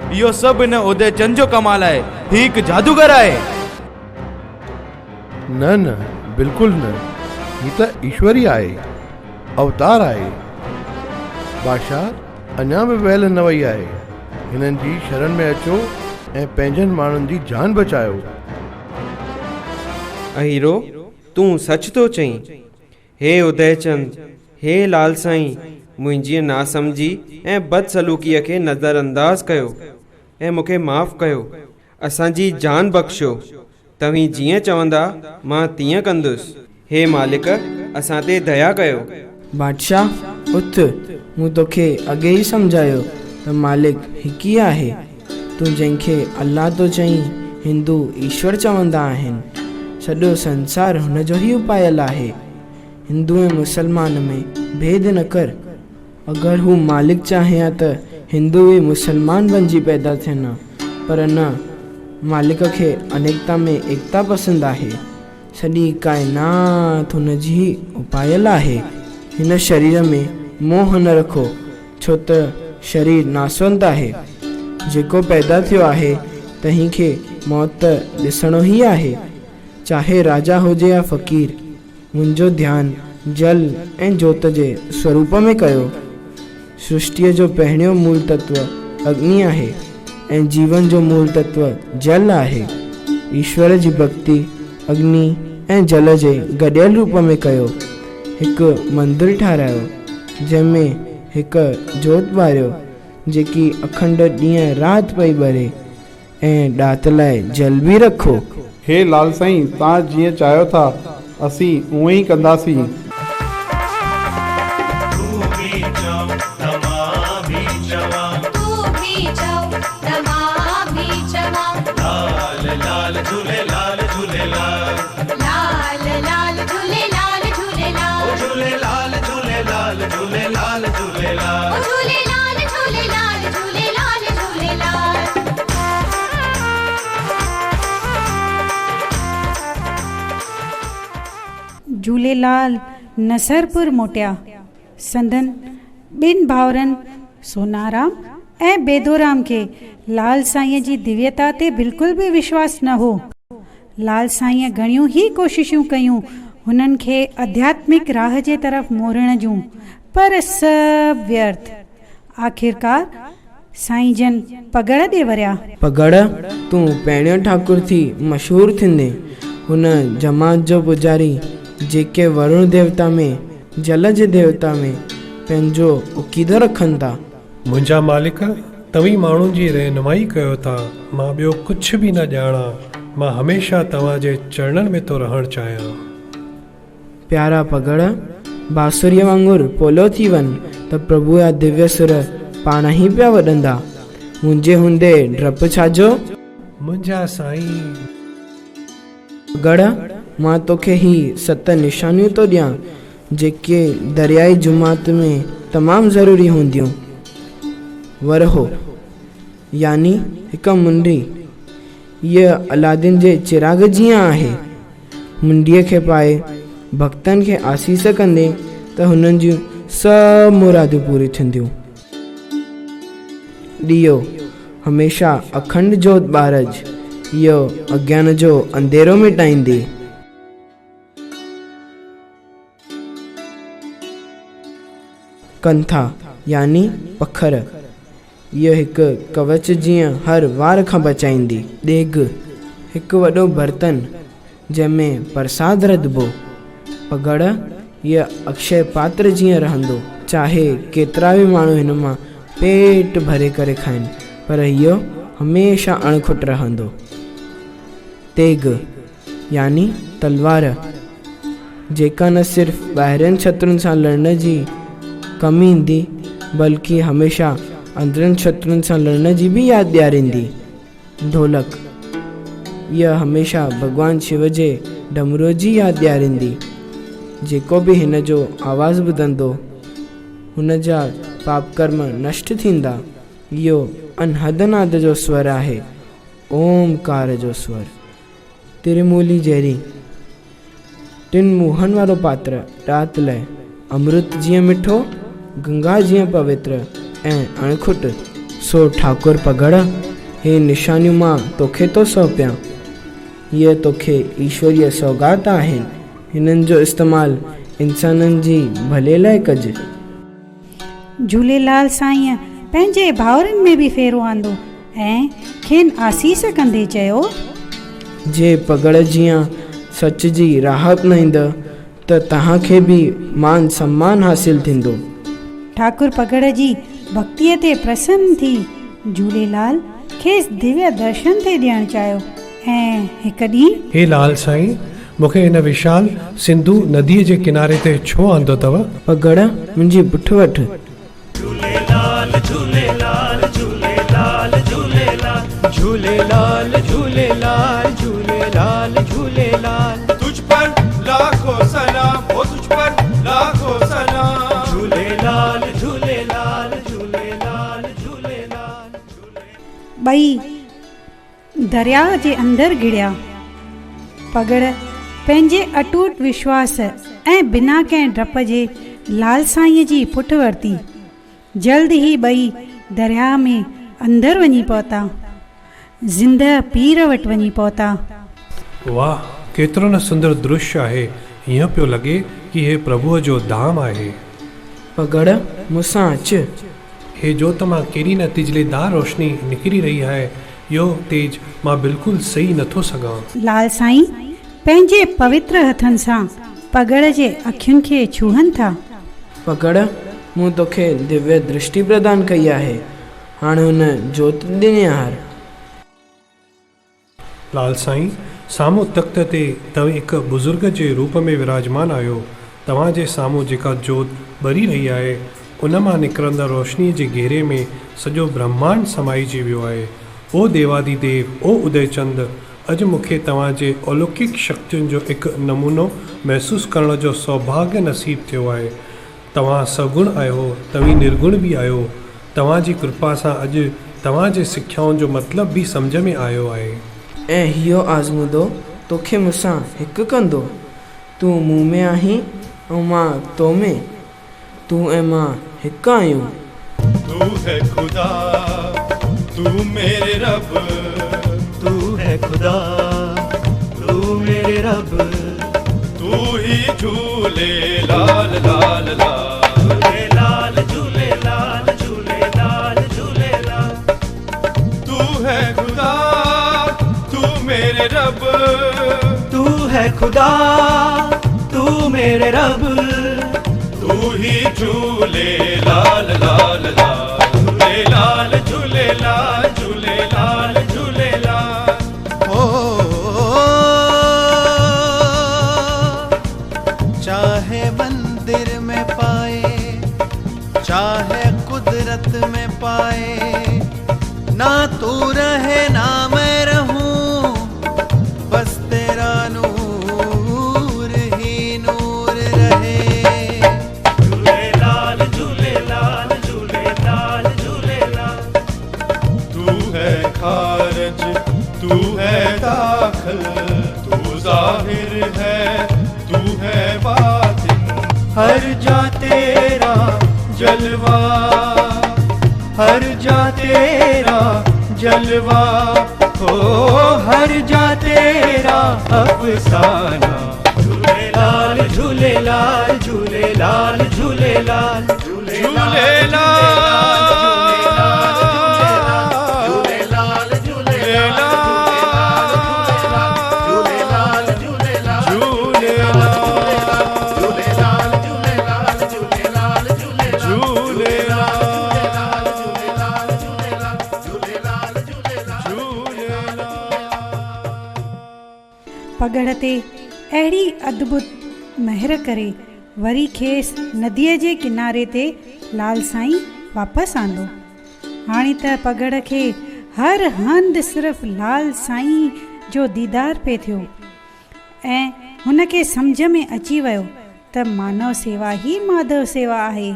इहो सभु हिन उदयचंद जो कमाल आहे। ही हिकु जादूगर आहे। न न, बिल्कुलु न। ही त ईश्वरी आहे, अवतार आहे। बादशाह, अञा बि वहल न वई आहे। हिननि जी शरण में अचो ऐं पंहिंजनि माण्हुनि जी जान बचायो। अहीरो, तूं सच थो चईं? हे उदयचंद, हे लाल साईं, मुंहिंजी नासमझी ऐं बदसलूकीअ खे नज़रअंदाज़ कयो ऐं मूंखे माफ़ कयो। असांजी जान बख़्शियो। तव्हीं जीअं चवंदा मां तीअं कंदुसि। हे मालिक, असां ते दया कयो। बादशाह, उथ, मूं तोखे अॻे ई सम्झायो त मालिक हिकु ई आहे। तूं जंहिंखे अल्लाह तो चईं, हिंदू ईश्वर चवंदा आहिनि। सॼो संसार हुनजो ई उपायल आहे। हिंदू ऐं मुसलमान में भेद न कर। अगरि हू मालिक चाहे हा त हिंदू बि मुसलमान बणिजी पैदा थियनि, पर न, मालिक खे अनेकता में एकता पसंदि आहे। सॼी काइनात हुनजी ई उपायल आहे। हिन शरीर में मोह न रखो, छो त शरीर नासवंत आहे। जेको पैदा थियो आहे तंहिं खे मौत ॾिसणो ई आहे, चाहे राजा हुजे या फ़क़ीर। मुंहिंजो ध्यानु जल ऐं जोत जे स्वरूप में कयो। सृष्टिअ जो पहिरियों मूल तत्व अग्नि आहे ऐं जीवन जो मूल तत्व जल आहे। ईश्वर जी भक्ति अग्नि ऐं जल जे गॾियल रूप में कयो। हिकु मंदिर ठारायो जंहिंमें हिकु जोत ॿारियो जेकी अखंड ॾींहुं राति पई ॿरे, ऐं ॾात लाइ जल बि रखो। हे लाल साईं, तव्हां जीअं चाहियो था असीं उअं ई कंदासीं। लाल झूलेलाल झूलेलाल, लाल लाल झूलेलाल झूलेलाल, झूलेलाल झूलेलाल झूलेलाल झूलेलाल, झूलेलाल झूलेलाल झूलेलाल झूलेलाल। झूलेलाल नसरपुर मोटिया। संदन ॿिनि भाउरनि सोनाराम ऐं बेदोराम खे लाल साईं जी दिव्यता ते बिल्कुलु बि विश्वास न हो। लाल साईं घणियूं ई कोशिशूं कयूं हुननि खे आध्यात्मिक राह जे तरफ़ मोड़ण जूं, पर सभु व्यर्थ। आख़िरकार साईं जन पगड़ ॾे वरिया। पगड़, तूं पहिरियों ठाकुर थी मशहूरु थींदे। हुन जमात जो पुजारी जेके वरुण देवता में, जल जे देवता में पंहिंजो उकीदो रखनि था। मुंहिंजा मालिक, तव्हीं माण्हुनि जी रहनुमाई कयो था। मां ॿियो कुझु बि न ॼाणा। मां हमेशह तव्हांजे चरणनि में थो रहणु चाहियां। प्यारा पगड़, बांसुरीअ वांगुरु पोलो थी वञ त प्रभु जा दिव्य सुर पाण ई पिया वॾंदा। मुंहिंजे हूंदे डपु छाजो? मुंहिंजा साईं। पगड़, मां तोखे ही 7 निशानियूं थो ॾियां जेके दरियाई जुमात में तमामु ज़रूरी हूंदियूं। वरहो यानी हिकु मुंडी। हीअ अलादीन जे चिराग जीअं आहे। मुंडीअ खे पाए भक्तनि खे आसीस कंदे त हुननि जूं सभु मुरादियूं पूरी थींदियूं। ॾियो हमेशह अखंड जोत ॿारज, इहो अज्ञान जो अंधेरो मिटाईंदी। कंथा यानी पखर, इहो हिकु कवच जीअं हर वार खां बचाईंदी। ॾेग, हिकु वॾो बर्तन जंहिंमें प्रसाद रधिबो। पगड़, इहा अक्षय पात्र जीअं रहंदो, चाहे केतिरा बि माण्हू हिन मां पेट भरे करे खाइनि, पर इहो हमेशह अणखुट रहंदो। तेग यानी तलवार, जेका न सिर्फ़ु ॿाहिरियुनि शत्रुनि सां लड़ण जी कमी ईंदी, बल्कि हमेशह अंदरनि शत्रुनि सां लड़ण जी बि यादि ॾियारींदी। ढोलक, इहा हमेशह भॻवान शिव जे डमरूअ जी यादि ॾियारींदी। जेको बि हिन जो आवाज़ु ॿुधंदो हुन जा पाप कर्म नष्ट थींदा। इहो अनहदनाद जो स्वर आहे, ओमकार जो स्वर। तिरुमूली जहिड़ी 3 मुंहनि वारो पात्र राति लाइ, अमृत जीअं मिठो, गंगा जीअं पवित्र ऐं अणखुट। सो ठाकुर पगड़, हे निशानियूं मां तोखे थो सौंपियां। हीअ तोखे ईश्वरीय सौगात आहिनि। हिननि जो इस्तेमालु इंसाननि जी भले लाइ कजे। झूलेलाल साईं पंहिंजे भाउरनि में बि फेरो आंदो ऐं खेनि आसीस कंदे चयो, जे पगड़ जीअं सच जी राह अपनाईंदा त तव्हांखे बि मान सम्मान हासिल थींदो। ठाकुर पगड़ जी भक्तीअ ते प्रसन्न थी झूलेलाल खेसि दिव्य दर्शन ते ॾियणु चाहियो ऐं हिकु ॾींहुं हे लाल साईं, मूंखे हिन विशाल सिंधु नदीअ जे किनारे ते छो आंदो अथव? पगड़ मुंहिंजी पुठ वठ। झूलेलाल झूलेलाल झूलेलाल झूलेलाल झूलेलाल झूलेलाल झूलेलाल झूलेलाल तुझ पर लाखों सलाम हो, तुझ पर लाखों सलाम। झूलेलाल झूलेलाल झूलेलाल झूलेलाल। ॿई दरिया जे अंदरि गिड़िया। पगड़ पंहिंजे अटूट विश्वास ऐं बिना कंहिं डप जे लाल साईं जी पुठ वरिती। जल्द ई ॿई दरिया में अंदरि वञी पहुता, ज़िंद पीर वटि वञी पहुता। वाह, केतिरो न सुंदर दृश्य आहे। हीअं पियो लॻे कि हे प्रभुअ जो धाम आहे। पगड़ मूंसां अचु। हे जोत मां कहिड़ी न तिजलेदार रोशनी निकिरी रही आहे। इहो तेज मां बिल्कुलु सही नथो सघां। लाल साईं पंहिंजे पवित्र हथनि सां पगड़ जे अखियुनि खे छूहनि था। पगड़ मूं तोखे दिव्य दृष्टि प्रदान कई आहे, हाणे हुन जोत ॾिनी हार। लाल साईं, साम्हूं तख़्त ते तव्हां हिकु बुज़ुर्ग जे रूप में विराजमान आहियो। तव्हां जे साम्हूं जेका जोत ॿरी रही आहे उन मां निकिरंदड़ रोशनीअ जे घेरे में सॼो ब्रह्मांड समाइजी वियो आहे। ओ देवादिदेव, ओ उदयचंद, अॼु मूंखे तव्हांजे अलौकिक शक्तियुनि जो हिकु नमूनो महसूसु करण जो सौभाग्य नसीब थियो आहे। तव्हां सगुण आहियो, तव्हीं निर्गुण बि आहियो। तव्हांजी कृपा सां अॼु तव्हांजे सिख्याउनि जो मतिलबु बि सम्झ में आयो आहे। ऐं इहो आज़मूदो तोखे मूंसां हिकु कंदो। तूं मूं में आहीं ऐं मां तो में, तूं ऐं मां हिकु आहियूं। तू है खुदा, तू मेरे रब, तू है खुदा, तू मेरे रब, तू ही झूले लाल लाल लाल झूले लाल झूले लाल झूले लाल झूले लाल। तू है खुदा, तू मेरे रब, तू है खुदा, तू मेरे रब, तू ही झूले लाल लाल लाल झूले लाल झूले लाल झूले लाल झूले लाल। चाहे मंदिर में पाए, चाहे कुदरत में पाए, ना तू रहे ना मैं रहूं, बस तेरा नूर ही नूर रहे। झूले लाल झूले लाल झूले लाल झूले लाल। तू है खारज, तू है दाखिल, तू जाहिर है, तू है बातिन। हर जा तेरा जलवा, हर जा तेरा जलवा, हो हर जा तेरा अफसाना। झूले लाल झूले लाल झूले लाल झूले लाल झूले लाल पगड़ ते अहिड़ी अद्भुत महर करे वरी खेसि नदीअ जे किनारे ते लाल साईं वापसि आंदो। हाणे त पगड़ खे हर हंधि सिर्फ़ु लाल साईं जो दीदार पिए थियो ऐं हुनखे सम्झ में अची वियो त मानव सेवा ई माधव सेवा आहे।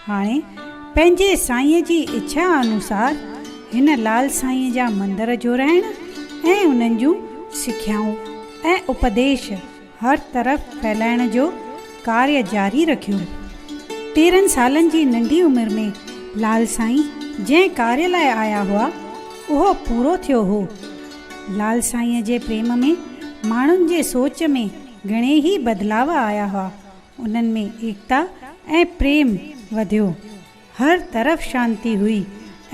हाणे पंहिंजे साईंअ जी इच्छा अनुसार हिन लाल साईं जा मंदर जोड़ाइण ऐं उन्हनि जूं सिख्याऊं ऐं उपदेश हर तरफ़ फैलाइण जो कार्य जारी रखियो। 13 सालनि जी नंढी उमिरि में लाल साईं जंहिं कार्य लाइ आया हुआ उहो पूरो थियो हो। लाल साईं जे प्रेम में माण्हुनि जे सोच में घणे ई बदिलाव आया हुआ। उन्हनि में एकता ऐं प्रेम वधियो, हर तरफ़ शांती हुई।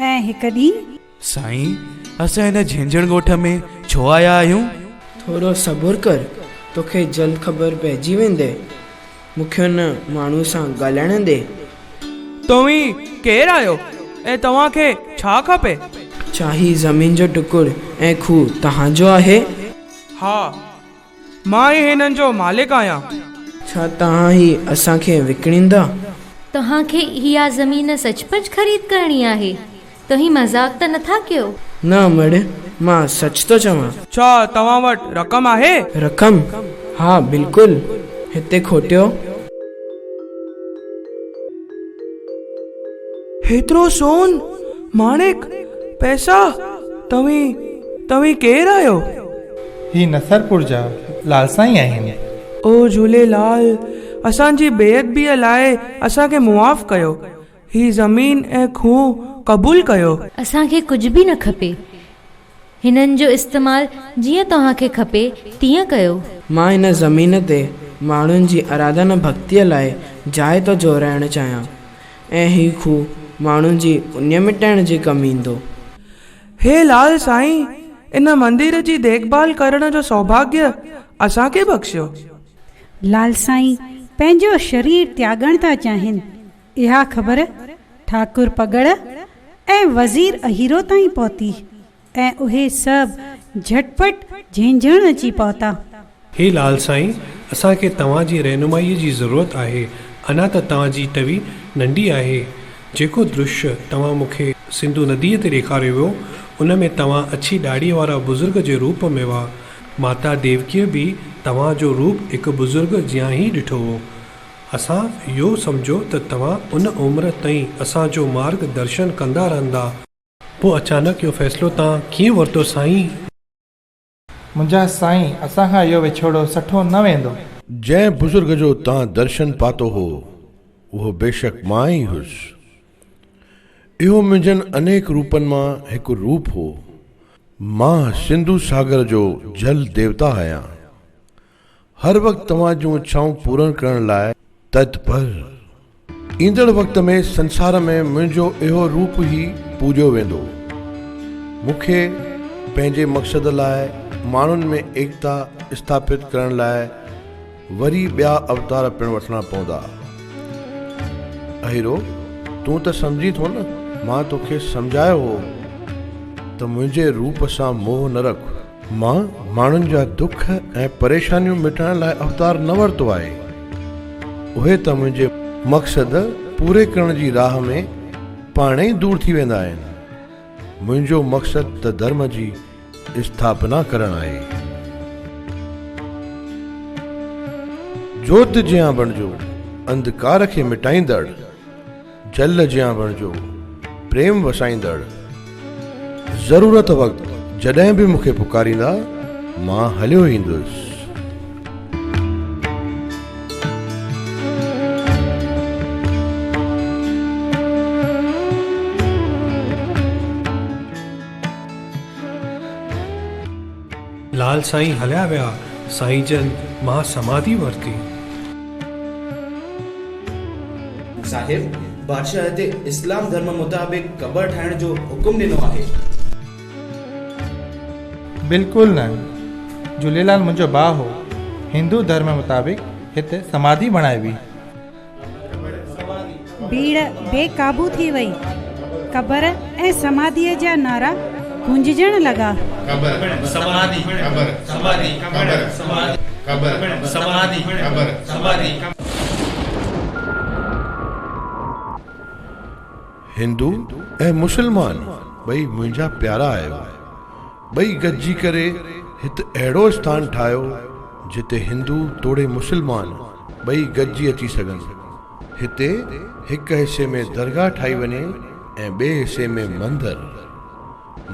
ऐं हिकु ॾींहुं साईं, असां हिन झंझण ॻोठ में छो आया आहियूं? थोरो सबुरु कर, तोखे जल्द ख़बर पइजी वेंदे। मूंखे हुन माण्हू सां ॻाल्हाइण ॾे। तव्हीं केरु आहियो ऐं तव्हांखे छा खपे? चाही ज़मीन जो टुकुर ऐं खूह तव्हांजो आहे? हा, मां ई हिननि जो मालिक आहियां। छा तव्हां ही असांखे विकिणींदा? तव्हांखे इहा ज़मीन सचपच ख़रीद करणी आहे? तव्हीं मज़ाक त नथा कयो? न मड़, मां सच थो चवां। छा तव्हां वटि रक़म आहे? रक़म? हा बिल्कुलु, हिते खोटियो। हेतिरो सोन, माणिक, पैसा, तव्हीं केरु आहियो? ही नसरपुर जा लाल साईं आहिनि। ओ झूलेलाल, असांजी बेअदबीअ लाइ असांखे मुआफ़ कयो। ही ज़मीन ऐं खूह क़बूल कयो। असांखे कुझु बि न खपे। हिननि जो इस्तेमालु जीअं तव्हांखे खपे तीअं कयो। मां हिन ज़मीन ते माण्हुनि जी आराधना भक्तीअ लाइ जाइ थो जोड़ाइणु चाहियां ऐं ही खूह माण्हुनि जी पुण्य मिटाइण जे कमु ईंदो। हे लाल साईं, इन मंदिर जी देखभाल करण जो सौभाग्य असांखे बख़्शियो। लाल साईं पंहिंजो शरीर त्यागण था चाहिनि। इहा ख़बर ठाकुर पगड़ ऐं वज़ीर अहीरो ताईं पहुती ऐं उहे सभु झटपट झंझण अची पहुता। हे लाल साईं, असांखे तव्हांजी रहनुमाईअ जी ज़रूरत आहे। अञा त तव्हांजी टवी नंढी आहे। जेको दृश्य तव्हां मूंखे सिंधु नदीअ ते ॾेखारियो वियो, उन में तव्हां अछी ॾाढ़ीअ वारा बुज़ुर्ग जे रूप में हुआ। माता देवकीअ बि तव्हांजो रूप हिकु बुज़ुर्ग जियां ई ॾिठो हो। असां इहो सम्झो त तव्हां उन उमिरि ताईं असांजो मार्ग दर्शन कंदा रहंदा। पोइ अचानक इहो फ़ैसिलो तव्हां कीअं वरितो साईं? मुंहिंजा साईं, असांखां इहो विछोड़ो सठो न वेंदो। जंहिं बुज़ुर्ग जो तव्हां दर्शन पातो हो, उहो बेशक मां ई हुयुसि। इहो मुंहिंजनि अनेक रूपनि मां हिकु रूप हो। मां सिंधु सागर जो जल देवता आहियां। हर वक़्तु तव्हां जूं इच्छाऊं पूरन करण लाइ तत्पर। ईंदड़ वक़्त में संसार में मुंहिंजो इहो रूप ई पूॼियो वेंदो। मूंखे पंहिंजे मक़सद लाइ माण्हुनि में एकता स्थापित करण लाइ वरी ॿिया अवतार पिणु वठणा पवंदा। अहिरो, तूं त सम्झी थो न, मां तोखे सम्झायो हो त मुंहिंजे रूप सां मोह न रख। मां माण्हुनि जा दुख ऐं परेशानियूं मिटाइण लाइ अवतार न वरितो आहे। उहे त मुंहिंजे मक़सद पूरे करण जी राह में पाण ई दूर थी वेंदा आहिनि। मुंहिंजो मक़सद त धर्म जी स्थापना करणु आहे। जोत जियां बणिजो, अंधकार खे मिटाईंदड़, जल जियां बणिजो, प्रेम वसाईंदड़। ज़रूरत वक़्तु जॾहिं बि मूंखे पुकारींदा, मां हलियो ईंदुसि। लाल साईं हलिया विया। साईं जन मां समाधि वरिती। साहिब, बादशाह हिते इस्लाम धर्म मुताबिक़ क़बर ठाहिण जो हुकुम ॾिनो आहे। बिल्कुलु न। झूलेलाल मुंहिंजो भाउ हो। हिंदू धर्म मुताबिक़ हिते समाधि बणाई हुई। भीड़ बेकाबू थी वई। क़बर ऐं समाधीअ जा नारा गूंजण लॻा। क़बर समाधि, क़बर समाधि, क़बर समाधि, क़बर समाधि, क़बर समाधि। हिंदू ऐं मुसलमान ॿई मुंहिंजा प्यारा आहियो। ॿई गॾिजी करे हिते अहिड़ो स्थान ठाहियो जिते हिंदू तोड़े मुसलमान ॿई गॾिजी अची सघनि। हिते हिकु हिसे में दरगाह ठाही वञे ऐं ॿिए हिसे में मंदरु।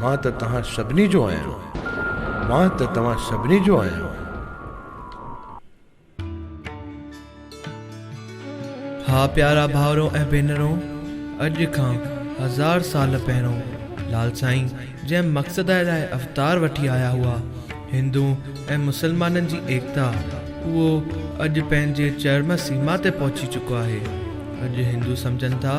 मां त तव्हां सभिनी जो आहियां। मां त तव्हां सभिनी जो आहियां। हा प्यारा भाउरो ऐं भेनरो, अॼु खां 1000 साल पहिरियों लाल साईं जंहिं मक़सद लाइ अवतार वठी आया हुआ, हिंदू ऐं मुसलमाननि जी एकता, उहो अॼु पंहिंजे चरम सीमा ते पहुची चुको आहे। अॼु हिंदू सम्झनि था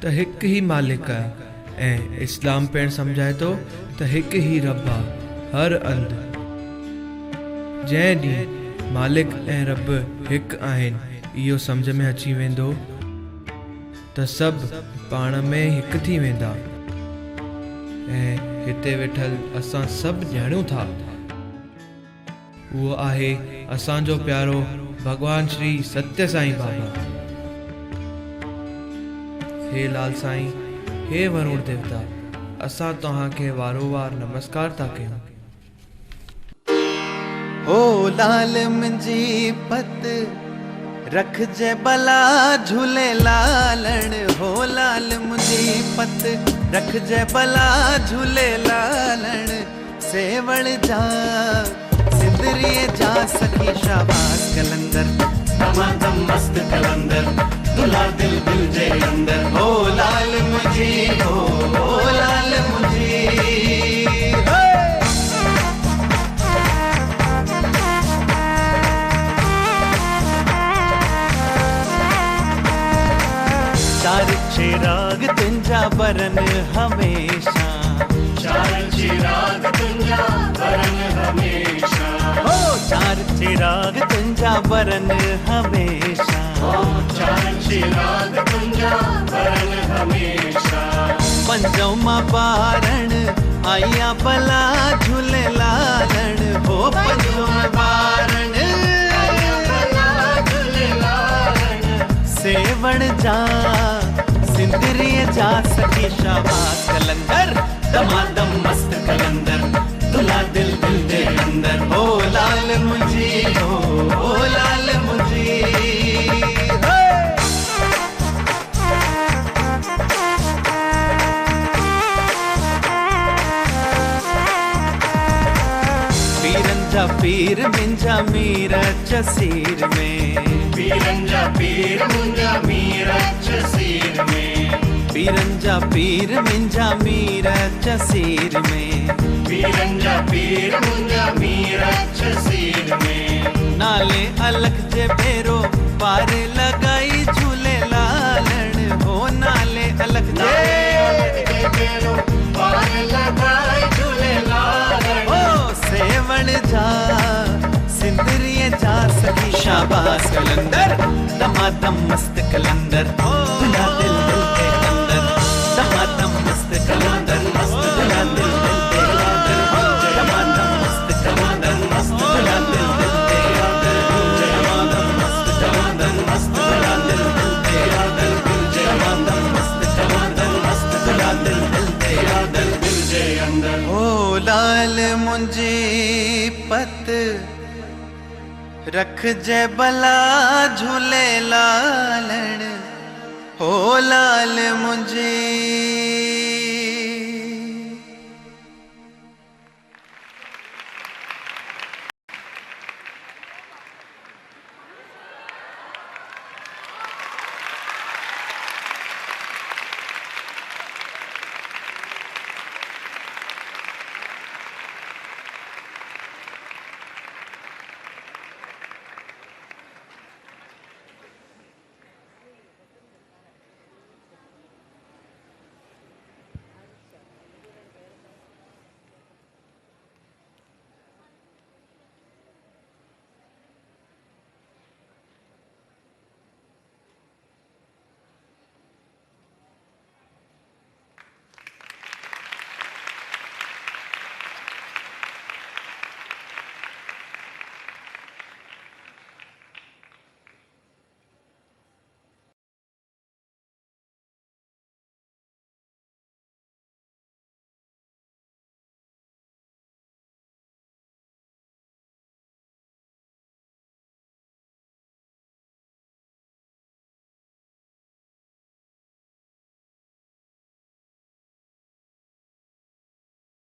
त हिकु ई मालिक आहे ऐं इस्लाम पिणु सम्झाए थो त हिकु ई रब आहे हर अंध। जंहिं ॾींहुं मालिक ऐं रब हिकु आहिनि इहो सम्झ में अची वेंदो त सभु पाण में हिकु थी वेंदा। ऐं हिते वेठल असां सभु ॼाणूं था उहो आहे असांजो प्यारो भॻवान श्री सत्य साईं बाबा। हे लाल साईं, हे वरुण देवता, असां तव्हांखे वारोवार नमस्कार था कयूं। ओ लाल मुंहिंजी पत रख जे भला झूले लालण। हो लाल मुंहिंजी पत रख जे भला झूले लालण। सेवण जा सिंदरीअ जा सखी शाबाश कलंदर। दमादम मस्त कलंदर दुल्हा दिल दिल जे अंदर। हो लाल मुंहिंजी हो लाल मुंहिंजी। चार चिराग तुंजा बरन हमेशा। चार चिराग तुंजा बरन हमेशा। हो चार चिराग तुंजा बरन हमेशा। हो चार चिराग तुंजा बरन हमेशा। पंजों मां बारण आया भला झूले लालण। हो पंजों मां बारण आया भला झूले लालण। सेवण जा सिंदरीअ जा सखी शाबाश कलंदर। दमादम मस्त कलंदर दुल्हा दिल दिल दे अंदर। हो लाल मुंहिंजी हो लाल मुंहिंजी। पीरन जा पीर मुंहिंजा मीर चसीर में। पीरन जा पीर मुंहिंजा मीर चसीर में। पीरन जा पीर मुंहिंजा मीर चसीर में। पीरन जा पीर मुंहिंजा मीर चसीर में। नाले अलख जे भेरो पार लगाई झूले लालण। हो नाले अलख जे भेरो पार लगाई झूले लालण। हो सेवण जा सिंदरीअ जा सखी शाबाश कलंदर। दमादम मस्त कलंदर दुल्हा दिल दिल के अंदर। दमादम मस्त कलंदर मस्त दुल्हा दिल दिल के अंदर। दमादम मस्त कलंदर मस्त दुल्हा दिल दिल के अंदर। दमादम मस्त कलंदर मस्त दुल्हा दिल दिल के अंदर। दमादम मस्त कलंदर मस्त दुल्हा दिल दिल के अंदर। ओ लाल मुंहिंजी पत रख जे भला झूले लालण। हो लाल मुंहिंजी।